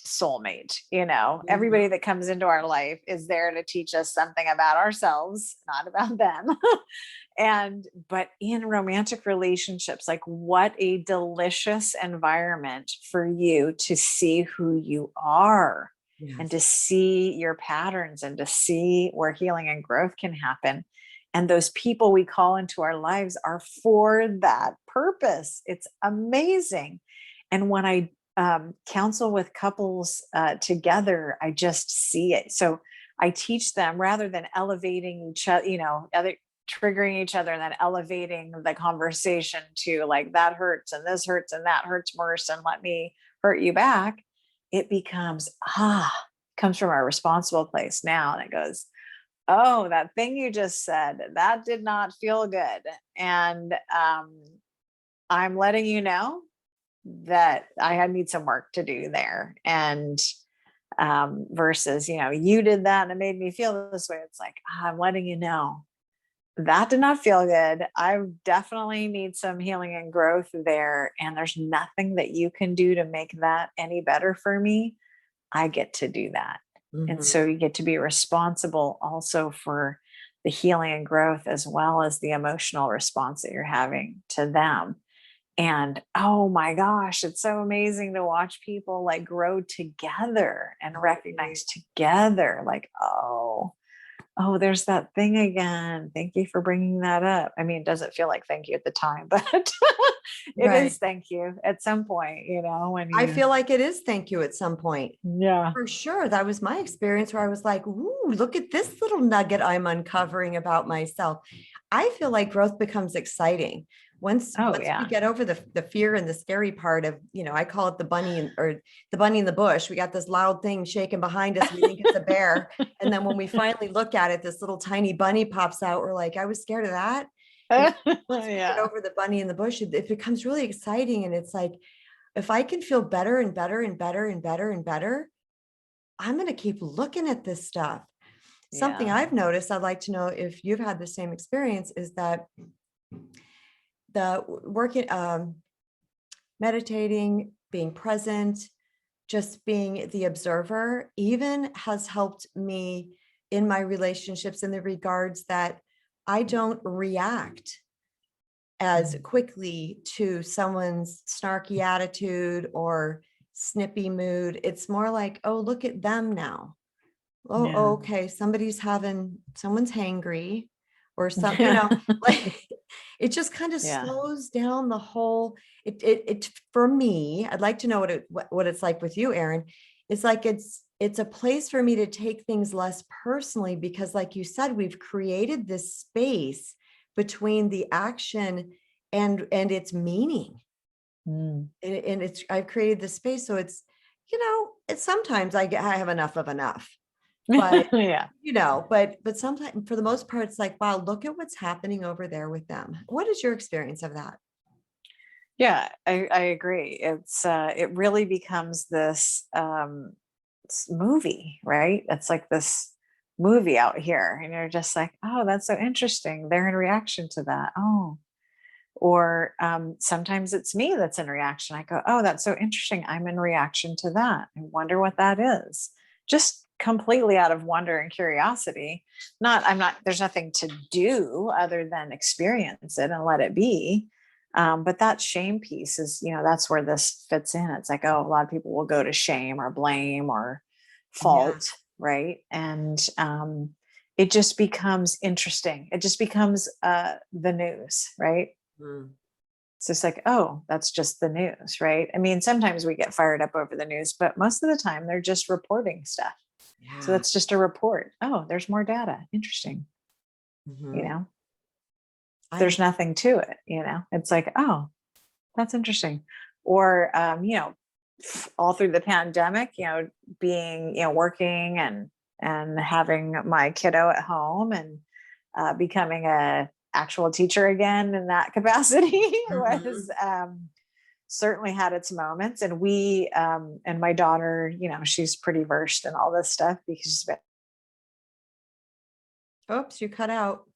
B: soulmate. Everybody that comes into our life is there to teach us something about ourselves, not about them. But in romantic relationships, like, what a delicious environment for you to see who you are. And to see your patterns and to see where healing and growth can happen. And those people we call into our lives are for that purpose. It's amazing. And when I counsel with couples together, I just see it. So I teach them, rather than elevating each other, triggering each other and then elevating the conversation to like, that hurts and this hurts and that hurts worse and let me hurt you back. It becomes, comes from a responsible place now. And it goes, oh, that thing you just said, that did not feel good. And I'm letting you know that I need some work to do there. And versus, you did that and it made me feel this way. It's like, I'm letting you know that did not feel good. I definitely need some healing and growth there. And there's nothing that you can do to make that any better for me. I get to do that. And
A: Mhm.
B: so you get to be responsible also for the healing and growth, as well as the emotional response that you're having to them. And oh my gosh, it's so amazing to watch people like grow together and
A: Mhm.
B: recognize together, like, oh, there's that thing again. Thank you for bringing that up. I mean, it doesn't feel like thank you at the time, but it is
A: Right.
B: thank you at some point, when
A: I
B: you,
A: feel like it is thank you at some point.
B: yeah.
A: For sure. That was my experience where I was like, ooh, look at this little nugget I'm uncovering about myself. I feel like growth becomes exciting.
B: Oh,
A: Once we
B: yeah.
A: get over the fear and the scary part of, I call it the bunny in the bush. We got this loud thing shaking behind us. We think it's a bear. And then when we finally look at it, this little tiny bunny pops out. We're like, I was scared of that. And once we get
B: Yeah.
A: over the bunny in the bush, it becomes really exciting. And it's like, if I can feel better and better and better and better and better, I'm going to keep looking at this stuff. Something
B: Yeah.
A: I've noticed, I'd like to know if you've had the same experience, is that the working, meditating, being present, just being the observer, even has helped me in my relationships in the regards that I don't react as
B: Mm.
A: quickly to someone's snarky attitude or snippy mood. It's more like, oh, look at them now. Oh,
B: Yeah.
A: okay. Someone's hangry or
B: Yeah.
A: like it just kind of
B: Yeah.
A: slows down the whole, for me, I'd like to know what it's like with you, Erin. It's like, it's a place for me to take things less personally because like you said, we've created this space between the action and its meaning.
B: Mm.
A: And I've created this space. So it's sometimes I have enough of enough, but
B: Yeah.
A: but sometimes for the most part, it's like, wow, look at what's happening over there with them. What is your experience of that?
B: Yeah, I agree. It really becomes this movie, right? It's like this movie out here, and you're just like, oh, that's so interesting. They're in reaction to that. Oh, or sometimes it's me that's in reaction. I go, oh, that's so interesting. I'm in reaction to that. I wonder what that is. Just completely out of wonder and curiosity. I'm not, there's nothing to do other than experience it and let it be. But that shame piece is, that's where this fits in. It's like, oh, a lot of people will go to shame or blame or
A: Yeah.
B: fault, right? And it just becomes interesting. It just becomes the news, right?
A: Mm.
B: It's just like, oh, that's just the news, right? I mean, sometimes we get fired up over the news, but most of the time they're just reporting stuff. So
A: Yeah.
B: that's just a report. Oh, there's more data. Interesting. You
A: Mhm.
B: know,
A: I
B: there's nothing to it. It's like, oh, that's interesting. Or, all through the pandemic, being, working and having my kiddo at home and becoming a actual teacher again in that capacity was
A: Mhm.
B: certainly had its moments. And we and my daughter, she's pretty versed in all this stuff because she's been,
A: Oops, you cut out.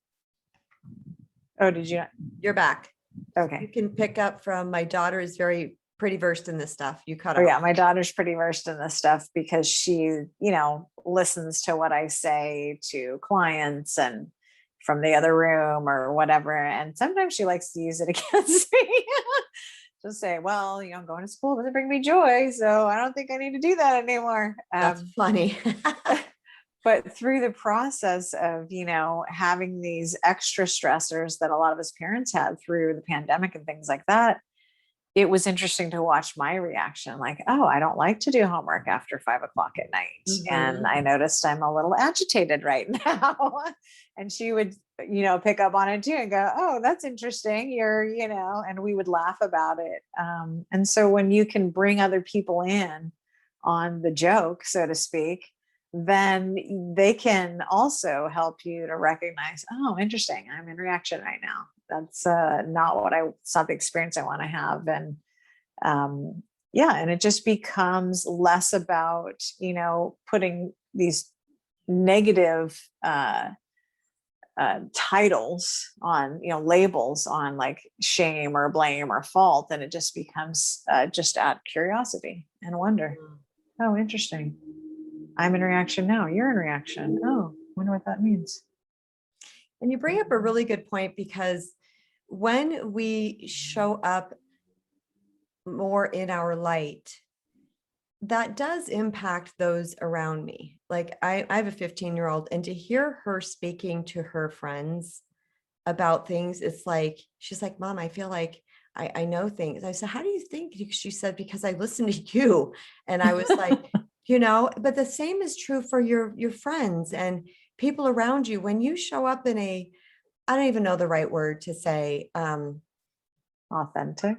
B: oh, did you not?
A: You're back. You
B: Okay.
A: can pick up from my daughter is very pretty versed in this stuff. You cut
B: Oh
A: off.
B: yeah, my daughter's pretty versed in this stuff because she, listens to what I say to clients and from the other room or whatever. And sometimes she likes to use it against me. Just say, well, going to school doesn't bring me joy, so I don't think I need to do that anymore.
A: That's funny.
B: But through the process of having these extra stressors that a lot of us parents had through the pandemic and things like that, it was interesting to watch my reaction, like, oh, I don't like to do homework after 5 o'clock at night, and
A: Mhm.
B: I noticed I'm a little agitated right now. And she would pick up on it too and go, oh, that's interesting, and we would laugh about it. And so when you can bring other people in on the joke, so to speak, then they can also help you to recognize, oh, interesting, I'm in reaction right now. That's it's not the experience I want to have. And yeah, and it just becomes less about, putting these negative titles on, labels on like shame or blame or fault, then it just becomes just out of curiosity and wonder. Oh, interesting. I'm in reaction now. You're in reaction. Oh, wonder what that means.
A: And you bring up a really good point, because when we show up more in our light, that does impact those around me. Like I have a 15-year-old, and to hear her speaking to her friends about things, it's like, she's like, Mom, I feel like I know things. I said, how do you think? She said, because I listen to you. And I was like, but the same is true for your friends and people around you. When you show up in I don't even know the right word to say,
B: Authentic.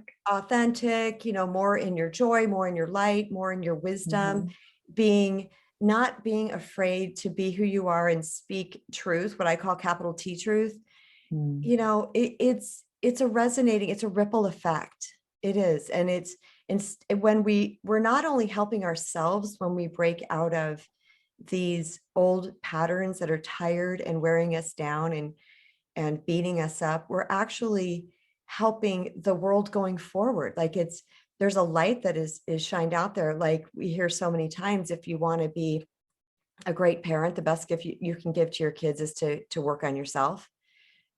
A: more in your joy, more in your light, more in your wisdom, not being afraid to be who you are and speak truth, what I call capital T truth. It's a ripple effect. It is. And when we're not only helping ourselves when we break out of these old patterns that are tired and wearing us down and beating us up, we're actually helping the world going forward. Like there's a light that is shined out there. Like we hear so many times, if you want to be a great parent, the best gift you can give to your kids is to work on yourself.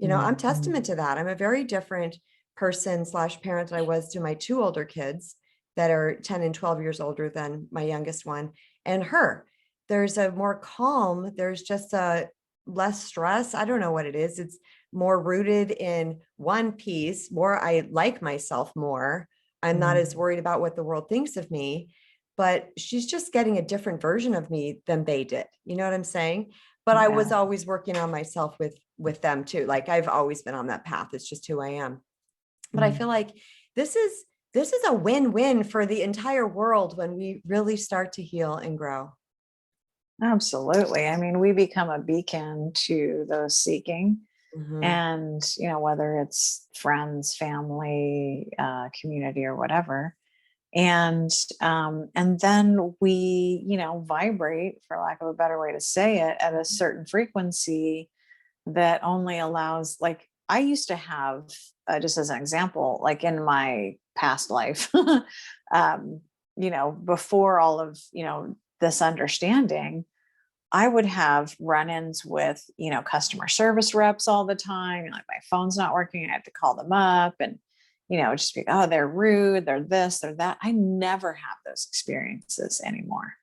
A: I'm testament to that. I'm a very different person / parent than I was to my two older kids that are 10 and 12 years older than my youngest one and her. There's a more calm, there's just a less stress. I don't know what it is. It's more rooted in one piece, more I like myself more. I'm not as worried about what the world thinks of me, but she's just getting a different version of me than they did. You know what I'm saying? But I was always working on myself with them too. Like I've always been on that path. It's just who I am. But I feel like this is a win-win for the entire world when we really start to heal and grow.
B: Absolutely. I mean, we become a beacon to those seeking. And, whether it's friends, family, community, or whatever. And then we, vibrate, for lack of a better way to say it, at a certain frequency that only allows, like, I used to have, just as an example, like in my past life, before all of, this understanding, I would have run-ins with, customer service reps all the time. Like my phone's not working. I have to call them up and, just be, oh, they're rude. They're this, they're that. I never have those experiences anymore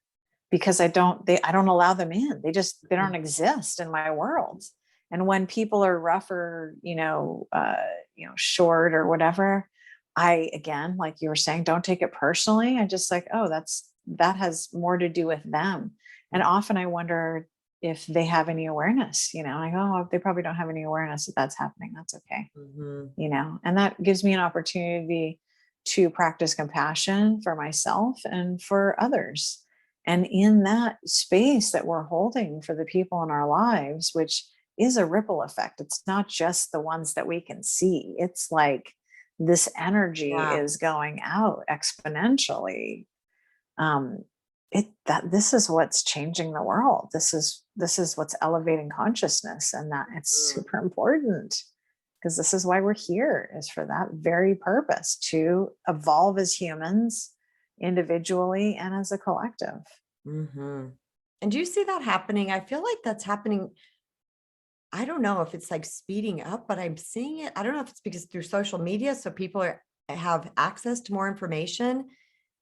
B: because I don't allow them in. They don't exist in my world. And when people are rougher, short or whatever, I, again, like you were saying, don't take it personally. I just like, oh, that has more to do with them. And often I wonder if they have any awareness, like, oh, they probably don't have any awareness that that's happening. That's okay. And that gives me an opportunity to practice compassion for myself and for others. And in that space that we're holding for the people in our lives, which is a ripple effect, it's not just the ones that we can see. It's like this energy is going out exponentially. This is what's changing the world. This is what's elevating consciousness, and that it's super important because this is why we're here, is for that very purpose, to evolve as humans individually and as a collective.
A: And do you see that happening? I feel like that's happening. I don't know if it's like speeding up, but I'm seeing it. I don't know if it's because through social media, so people have access to more information.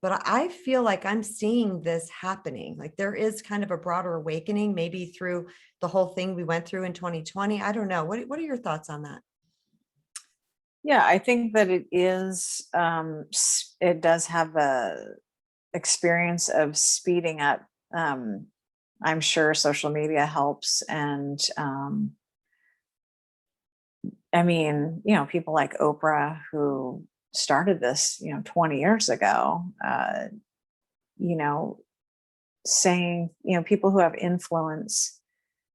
A: But I feel like I'm seeing this happening. Like there is kind of a broader awakening, maybe through the whole thing we went through in 2020. I don't know. What are your thoughts on that?
B: Yeah, I think that it is, it does have a experience of speeding up. I'm sure social media helps. And I mean, people like Oprah, who started this, 20 years ago, saying, people who have influence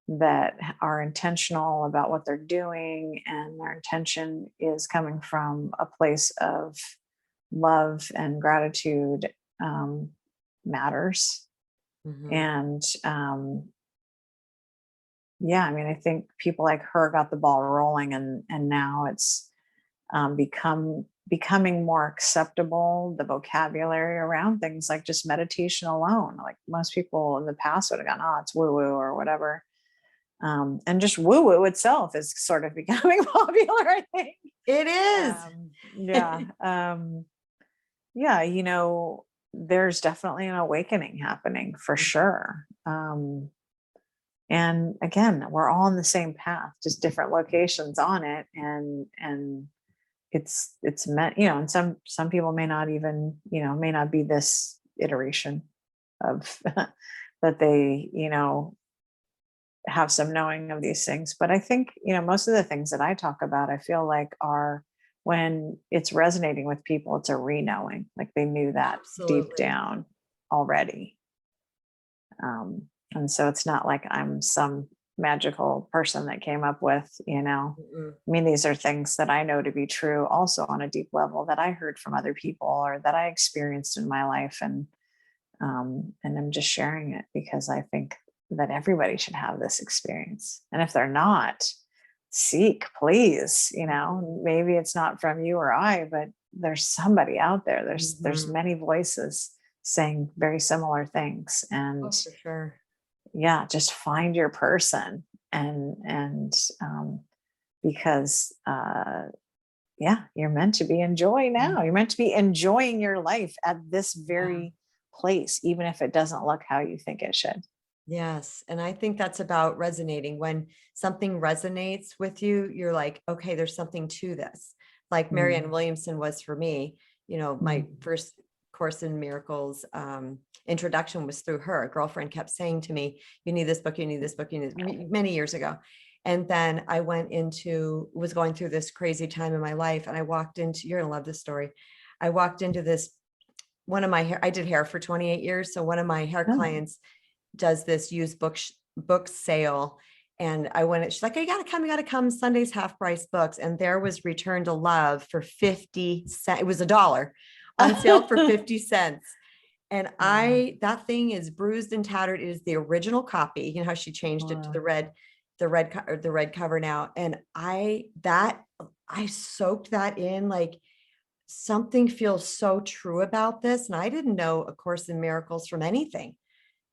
B: that are intentional about what they're doing, and their intention is coming from a place of love and gratitude, matters. And yeah, I mean, I think people like her got the ball rolling, and now it's becoming more acceptable, the vocabulary around things like just meditation alone. Like most people in the past would have gone, oh, it's woo woo or whatever. And just woo woo itself is sort of becoming popular, I think.
A: It is.
B: Yeah. Yeah. There's definitely an awakening happening for sure. And again, we're all on the same path, just different locations on it. And it's meant, and some people may not even, may not be this iteration of that they, have some knowing of these things. But I think, most of the things that I talk about, I feel like are, when it's resonating with people, it's a re-knowing, like they knew that deep
A: Absolutely.
B: down already. And so it's not like I'm some magical person that came up with,
A: Mm-mm.
B: I mean, these are things that I know to be true also on a deep level that I heard from other people or that I experienced in my life. And I'm just sharing it because I think that everybody should have this experience. And if they're not, seek, please, maybe it's not from you or I, but there's somebody out there. There's
A: Mhm.
B: many voices saying very similar things. And
A: Oh, for sure.
B: yeah, just find your person. And because yeah, you're meant to be enjoying now. You're meant to be enjoying your life at this
A: Yeah.
B: very place, even if it doesn't look how you think it should.
A: Yes. And I think that's about resonating. When something resonates with you, you're like, okay, there's something to this. Like
B: Mm,
A: Marianne Williamson was for me, my
B: mm,
A: first Course in Miracles introduction was through her. A girlfriend kept saying to me, you need this book, you need this book, you need many years ago. And then I was going through this crazy time in my life. And I walked into, you're going to love this story. I walked into this, one of my hair, I did hair for 28 years. So one of my hair
B: oh,
A: clients does this used book sale. And I went, she's like, you gotta come. Sunday's half price books. And there was Return to Love for 50 cents. It was $1 on sale for 50 cents. And
B: wow,
A: that thing is bruised and tattered. It is the original copy. You know how she changed it to
B: wow.
A: the red cover now. And I soaked that in, like, something feels so true about this. And I didn't know A Course in Miracles from anything.
B: Mm,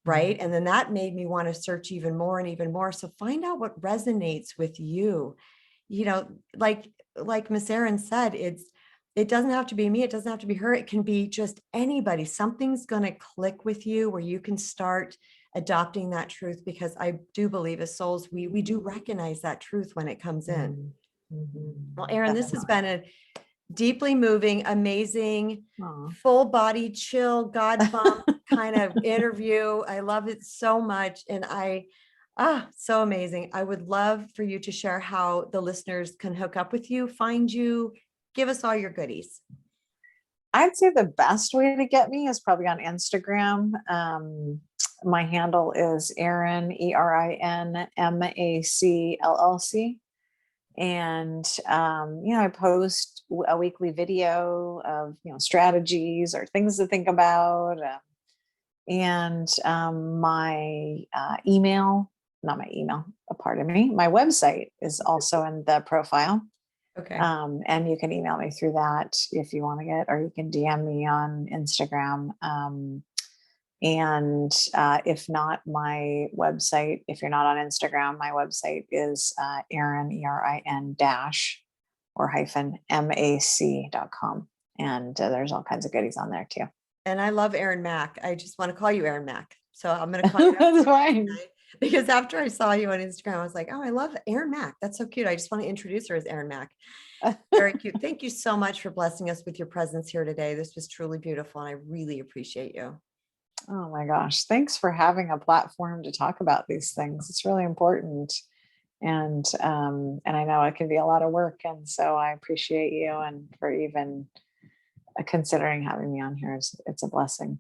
A: Right. And then that made me want to search even more and even more. So find out what resonates with you. You know, like Miss Erin said, it doesn't have to be me, it doesn't have to be her, it can be just anybody. Something's going to click with you where you can start adopting that truth, because I do believe as souls, we do recognize that truth when it comes in.
B: mm, mhm.
A: Well, Erin, this has
B: Definitely.
A: been a deeply moving, amazing,
B: Aw.
A: full body chill, God bump kind of interview. I love it so much. And so amazing. I would love for you to share how the listeners can hook up with you, find you, give us all your goodies.
B: I'd say the best way to get me is probably on Instagram. My handle is Erin, ErinMacLLC. And I post a weekly video of strategies or things to think about. And my email, not my email, pardon me, my website is also in the profile.
A: Okay.
B: And you can email me through that if you want to get, or you can DM me on Instagram. And if not, my website, if you're not on Instagram, my website is Erin, ERIN dash or hyphen MAC.com. And there's all kinds of goodies on there too.
A: And I love Erin Mack. I just want to call you Erin Mack. So I'm going to call you
B: That's
A: after
B: fine.
A: today, because after I saw you on Instagram, I was like, oh, I love Erin Mack. That's so cute. I just want to introduce her as Erin Mack. Very cute. Thank you so much for blessing us with your presence here today. This was truly beautiful, and I really appreciate you.
B: Oh my gosh. Thanks for having a platform to talk about these things. It's really important. And I know it can be a lot of work. And so I appreciate you and for even considering having me on here. It's a blessing.